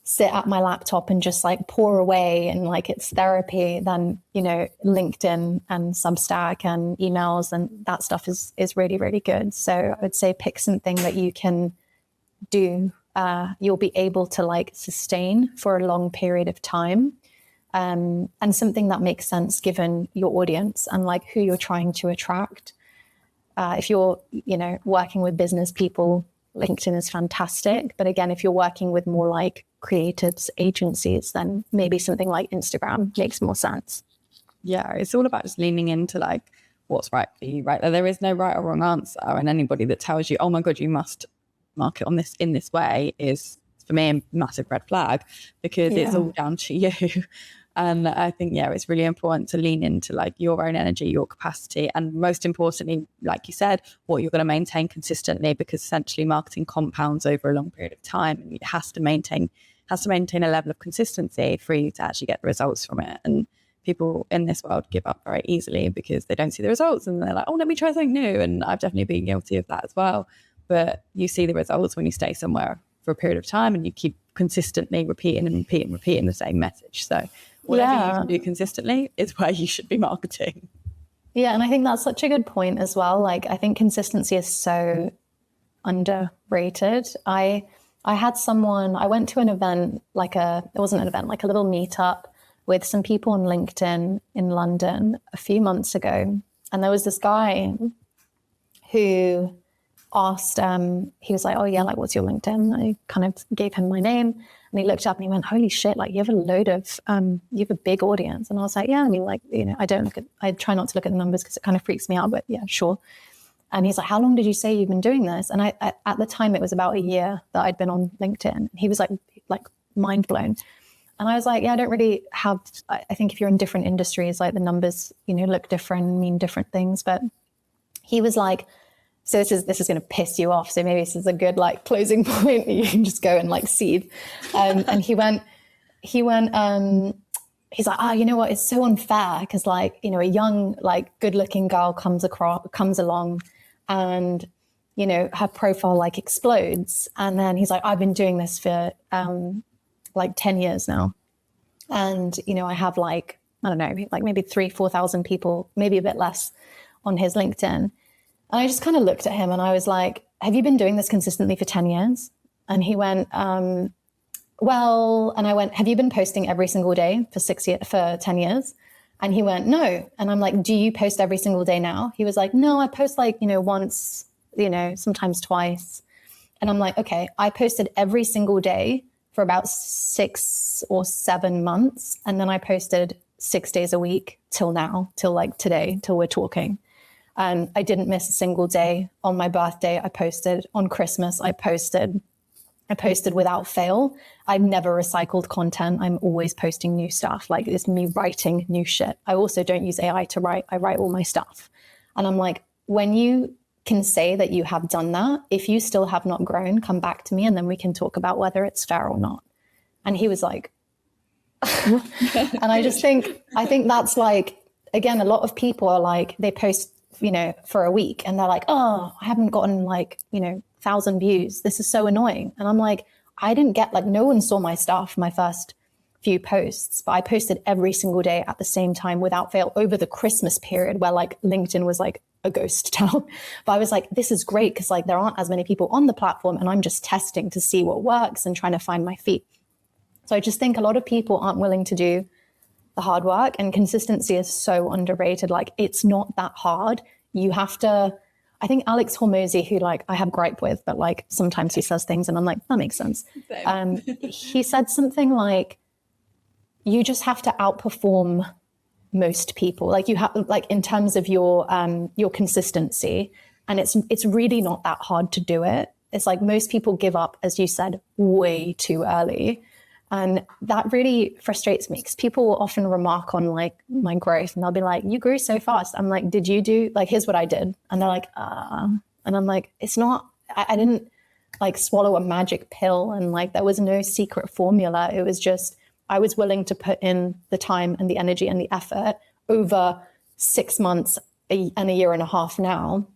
sit at my laptop and just like pour away and like it's therapy, then, LinkedIn and Substack and emails and that stuff is really, really good. So I would say pick something that you can do, you'll be able to like sustain for a long period of time. And something that makes sense given your audience and like who you're trying to attract. If you're, working with business people, LinkedIn is fantastic. But again, if you're working with more like creatives, agencies, then maybe something like Instagram makes more sense. Yeah, it's all about just leaning into like what's right for you, right? There is no right or wrong answer. And anybody that tells you, oh my God, you must market on this in this way is, for me, a massive red flag because it's all down to you. And I think, it's really important to lean into like your own energy, your capacity, and most importantly, like you said, what you're going to maintain consistently, because essentially marketing compounds over a long period of time and it has to maintain a level of consistency for you to actually get the results from it. And people in this world give up very easily because they don't see the results and they're like, oh, let me try something new. And I've definitely been guilty of that as well. But you see the results when you stay somewhere for a period of time and you keep consistently repeating the same message. So whatever you can do consistently is where you should be marketing. Yeah, and I think that's such a good point as well. Like, I think consistency is so underrated. I went to an event, it wasn't an event, like a little meetup with some people on LinkedIn in London a few months ago. And there was this guy who asked, he was like, oh yeah, like what's your LinkedIn? I kind of gave him my name and he looked up and he went, holy shit, like you have a big audience. And I was like, yeah, I mean, like, I try not to look at the numbers because it kind of freaks me out, but yeah, sure. And he's like, how long did you say you've been doing this? And I at the time it was about a year that I'd been on LinkedIn. He was like mind blown. And I was like, yeah, I don't really have, I think if you're in different industries, like the numbers, look different, mean different things. But he was like, so this is going to piss you off. So maybe this is a good like closing point. You can just go and like seethe. And he went, he's like, oh, you know what? It's so unfair because like, you know, a young, like good looking girl comes along and, you know, her profile like explodes. And then he's like, I've been doing this for like 10 years now. And, you know, I have like, I don't know, like maybe 4,000 people, maybe a bit less on his LinkedIn. And I just kind of looked at him and I was like, have you been doing this consistently for 10 years? And he went, well, and I went, have you been posting every single day for 10 years? And he went, no. And I'm like, do you post every single day now? He was like, no, I post like, you know, once, you know, sometimes twice. And I'm like, okay, I posted every single day for about 6 or 7 months. And then I posted 6 days a week till now, till like today, till we're talking. And I didn't miss a single day. On my birthday, I posted. On Christmas, I posted without fail. I've never recycled content. I'm always posting new stuff. Like it's me writing new shit. I also don't use AI to write. I write all my stuff. And I'm like, when you can say that you have done that, if you still have not grown, come back to me and then we can talk about whether it's fair or not. And he was like, and I think that's like, again, a lot of people are like, they post, you know, for a week and they're like, oh, I haven't gotten like, you know, 1,000 views. This is so annoying. And I'm like, I didn't get like, no one saw my stuff, my first few posts, but I posted every single day at the same time without fail over the Christmas period where like LinkedIn was like a ghost town. But I was like, this is great because like there aren't as many people on the platform and I'm just testing to see what works and trying to find my feet. So I just think a lot of people aren't willing to do the hard work, and consistency is so underrated. Like it's not that hard. You have to, I think Alex Hormozy, who like I have gripe with, but like sometimes he says things and I'm like, that makes sense. He said something like, you just have to outperform most people. Like you have, like in terms of your consistency, and it's really not that hard to do it. It's like most people give up, as you said, way too early. And that really frustrates me because people will often remark on like my growth and they'll be like, you grew so fast. I'm like, did you do, like, here's what I did. And they're like, and I'm like, it's not, I didn't like swallow a magic pill and like, there was no secret formula. It was just, I was willing to put in the time and the energy and the effort over 6 months and a year and a half now.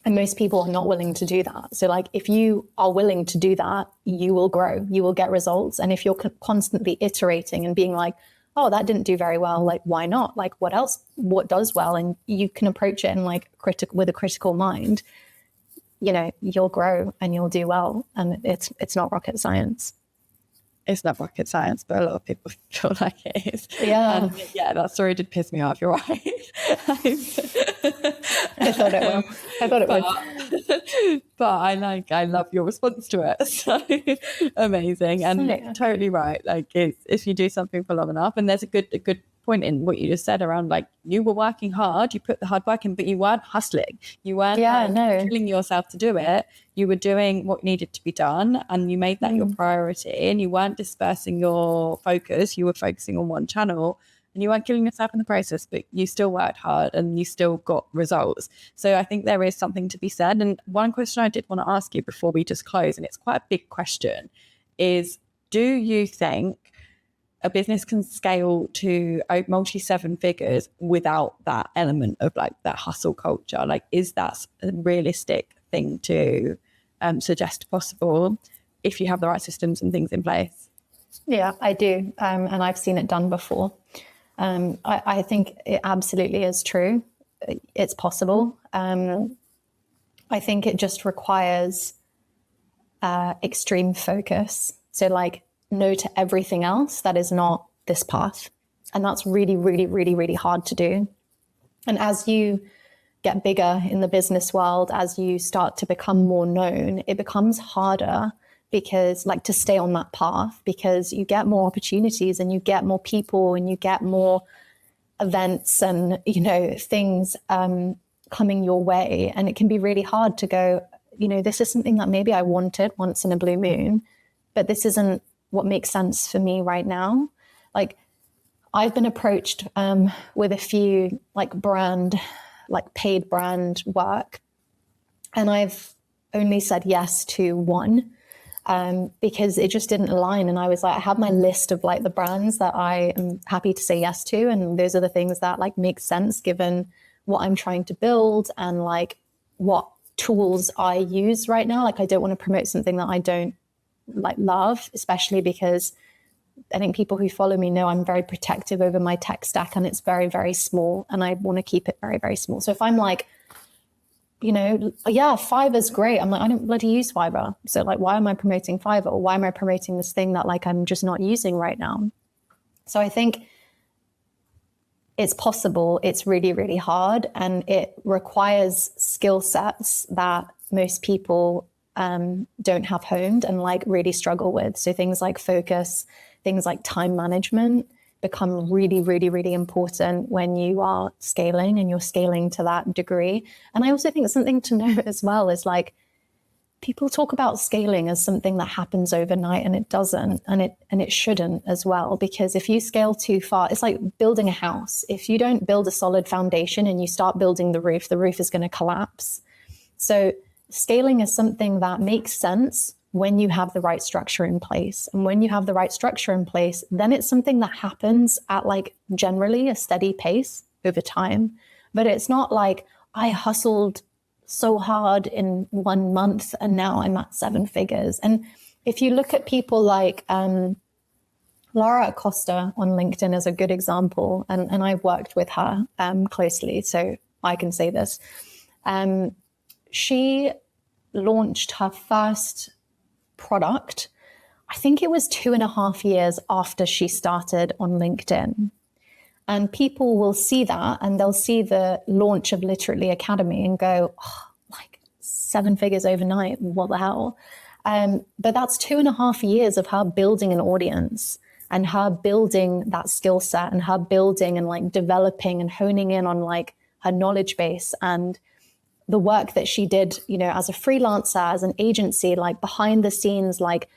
And most people are not willing to do that. So like, if you are willing to do that, you will grow, you will get results. And if you're constantly iterating and being like, oh, that didn't do very well, like, why not? Like, what else, what does well? And you can approach it in like with a critical mind, you know, you'll grow and you'll do well. And it's not rocket science. It's not rocket science, but a lot of people feel like it is. Yeah. And yeah, that story did piss me off. You're right. I thought it would. But I love your response to it. So amazing. And totally right. Like if you do something for long enough, and there's a good point in what you just said around like you were working hard, you put the hard work in, but you weren't hustling. You weren't killing yourself to do it. You were doing what needed to be done and you made that your priority, and you weren't dispersing your focus. You were focusing on one channel and you weren't killing yourself in the process, but you still worked hard and you still got results. So I think there is something to be said. And one question I did want to ask you before we just close, and it's quite a big question, is do you think a business can scale to multi 7 figures without that element of like that hustle culture? Like, is that a realistic thing to suggest possible if you have the right systems and things in place? Yeah, I do. And I've seen it done before. I think it absolutely is true. It's possible. I think it just requires extreme focus. So like, no to everything else that is not this path. And that's really, really, really, really hard to do. And as you get bigger in the business world, as you start to become more known, it becomes harder because like to stay on that path, because you get more opportunities and you get more people and you get more events and, you know, things coming your way. And it can be really hard to go, you know, this is something that maybe I wanted once in a blue moon, but this isn't what makes sense for me right now. Like I've been approached with a few like paid brand work, and I've only said yes to one. because it just didn't align. And I was like, I have my list of like the brands that I am happy to say yes to. And those are the things that like make sense given what I'm trying to build and like what tools I use right now. Like I don't want to promote something that I don't like love, especially because I think people who follow me know I'm very protective over my tech stack and it's very, very small and I want to keep it very, very small. So if I'm like, you know, yeah, Fiverr's great. I'm like, I don't bloody use Fiverr. So like, why am I promoting Fiverr? Or why am I promoting this thing that like I'm just not using right now? So I think it's possible. It's really, really hard. And it requires skill sets that most people don't have honed and like really struggle with. So things like focus, things like time management become really, really, really important when you are scaling and you're scaling to that degree. And I also think something to note as well is like, people talk about scaling as something that happens overnight and it doesn't, and it shouldn't as well, because if you scale too far, it's like building a house. If you don't build a solid foundation and you start building the roof is going to collapse. So scaling is something that makes sense when you have the right structure in place. And when you have the right structure in place, then it's something that happens at like generally a steady pace over time. But it's not like I hustled so hard in 1 month and now I'm at 7 figures. And if you look at people like Lara Acosta on LinkedIn is a good example. And I've worked with her closely, so I can say this. She launched her first product, I think it was 2.5 years after she started on LinkedIn. And people will see that and they'll see the launch of Literally Academy and go, oh, like 7 figures overnight, what the hell? But that's 2.5 years of her building an audience and her building that skill set and her building and like developing and honing in on like her knowledge base and the work that she did, you know, as a freelancer, as an agency, like behind the scenes, like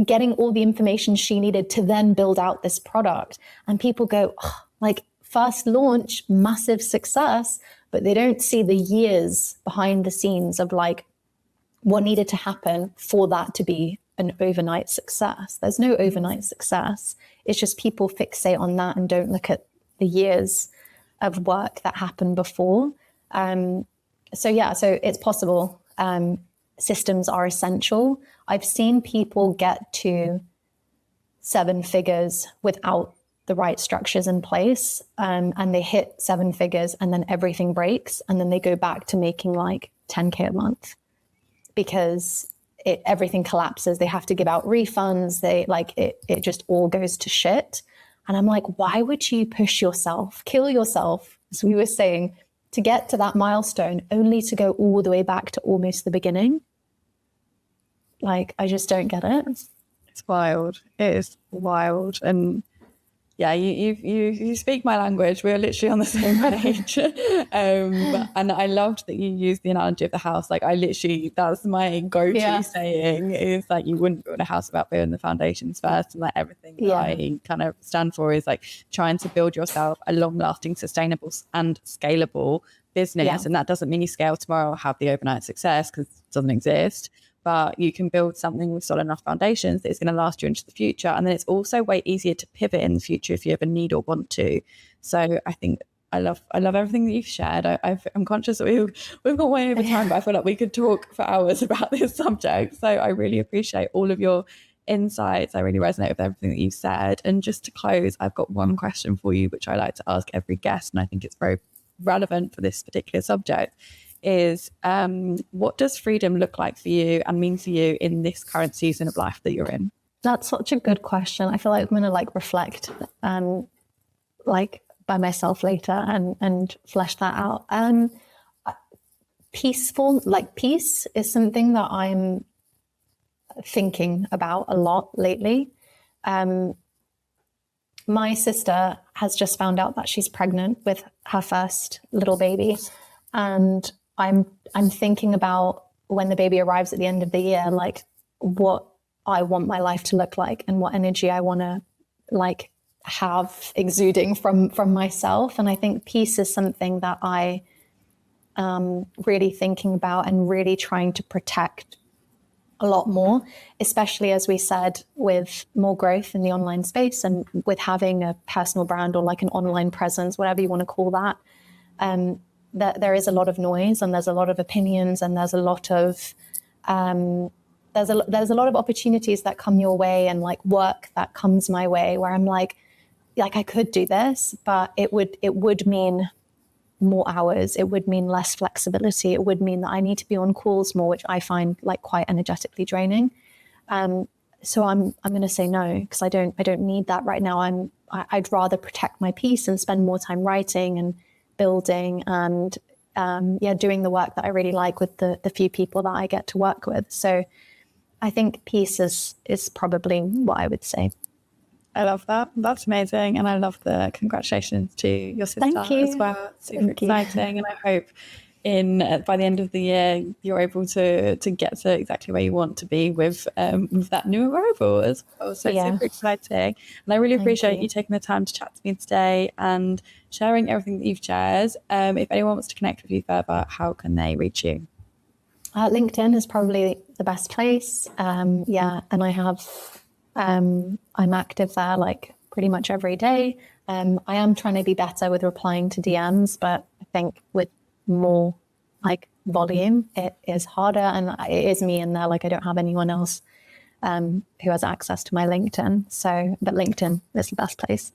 getting all the information she needed to then build out this product. And people go, oh, like first launch, massive success, but they don't see the years behind the scenes of like what needed to happen for that to be an overnight success. There's no overnight success. It's just people fixate on that and don't look at the years of work that happened before. So it's possible. Systems are essential. I've seen people get to 7 figures without the right structures in place, and they hit 7 figures and then everything breaks and then they go back to making like 10K a month because everything collapses. They have to give out refunds. It just all goes to shit. And I'm like, why would you push yourself, kill yourself, as we were saying, to get to that milestone only to go all the way back to almost the beginning? Like, I just don't get it. It's wild. It is wild. And yeah, you speak my language. We're literally on the same page. And I loved that you used the analogy of the house. Like that's my go-to saying is like, you wouldn't build a house without building the foundations first. And like everything that I kind of stand for is like trying to build yourself a long-lasting, sustainable and scalable business. Yeah. And that doesn't mean you scale tomorrow or have the overnight success, because it doesn't exist. But you can build something with solid enough foundations that is going to last you into the future. And then it's also way easier to pivot in the future if you ever need or want to. So I think I love everything that you've shared. I'm conscious that we've gone way over time, but I feel like we could talk for hours about this subject. So I really appreciate all of your insights. I really resonate with everything that you've said. And just to close, I've got one question for you, which I like to ask every guest, and I think it's very relevant for this particular subject. Is what does freedom look like for you and mean for you in this current season of life that you're in? That's such a good question. I feel like I'm going to like reflect like by myself later and flesh that out. Peace is something that I'm thinking about a lot lately. My sister has just found out that she's pregnant with her first little baby, and I'm thinking about when the baby arrives at the end of the year, like what I want my life to look like and what energy I want to like have exuding from myself. And I think peace is something that I really thinking about and really trying to protect a lot more, especially as we said, with more growth in the online space and with having a personal brand or like an online presence, whatever you want to call that. That there is a lot of noise and there's a lot of opinions and there's a lot of there's a lot of opportunities that come your way and like work that comes my way where I'm like I could do this, but it would mean more hours. It would mean less flexibility. It would mean that I need to be on calls more, which I find like quite energetically draining. So I'm going to say no, because I don't need that right now. I'd rather protect my peace and spend more time writing and building and doing the work that I really like with the few people that I get to work with. So I think peace is probably what I would say. I love that. That's amazing. And I love the congratulations to your sister as well. Super exciting. And I hope by the end of the year, you're able to get to exactly where you want to be with that new arrival as well. So super exciting. And I really appreciate you taking the time to chat to me today and sharing everything that you've shared. If anyone wants to connect with you further, how can they reach you? LinkedIn is probably the best place. And I have... I'm active there like pretty much every day. I am trying to be better with replying to DMs, but I think with more like volume, it is harder, and it is me in there. Like I don't have anyone else who has access to my LinkedIn. But LinkedIn is the best place.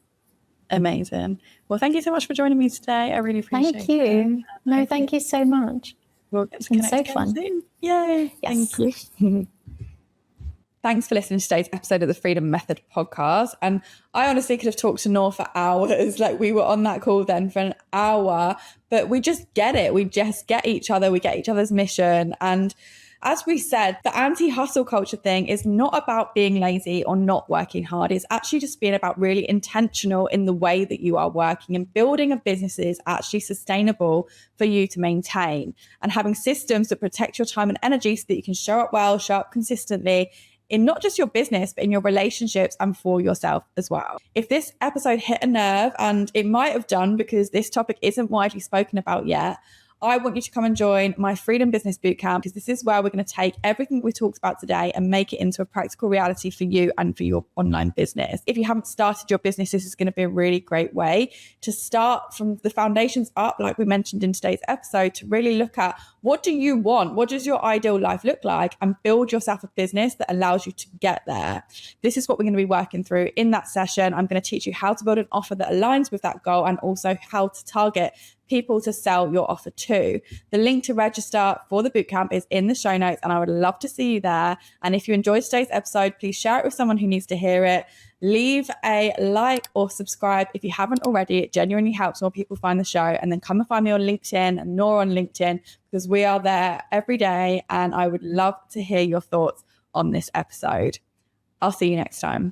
Amazing. Well, thank you so much for joining me today. I really appreciate it. Thank you. No, thank you so much. We'll get to connect so fun. Soon. Yay. Yes. Thank you. Thanks for listening to today's episode of the Freedom Method podcast. And I honestly could have talked to Noor for hours. Like we were on that call then for an hour, but we just get it. We just get each other. We get each other's mission. And as we said, the anti-hustle culture thing is not about being lazy or not working hard. It's actually just being about really intentional in the way that you are working, and building a business that is actually sustainable for you to maintain, and having systems that protect your time and energy so that you can show up well, show up consistently in not just your business, but in your relationships and for yourself as well. If this episode hit a nerve, and it might have done because this topic isn't widely spoken about yet, I want you to come and join my Freedom Business Bootcamp, because this is where we're going to take everything we talked about today and make it into a practical reality for you and for your online business. If you haven't started your business, this is going to be a really great way to start from the foundations up, like we mentioned in today's episode, to really look at what do you want? What does your ideal life look like? And build yourself a business that allows you to get there. This is what we're going to be working through in that session. I'm going to teach you how to build an offer that aligns with that goal, and also how to target people to sell your offer to. The link to register for the bootcamp is in the show notes, and I would love to see you there. And if you enjoyed today's episode, please share it with someone who needs to hear it. Leave a like or subscribe if you haven't already. It genuinely helps more people find the show. And then come and find me on LinkedIn and Noor on LinkedIn, because we are there every day, and I would love to hear your thoughts on this episode. I'll see you next time.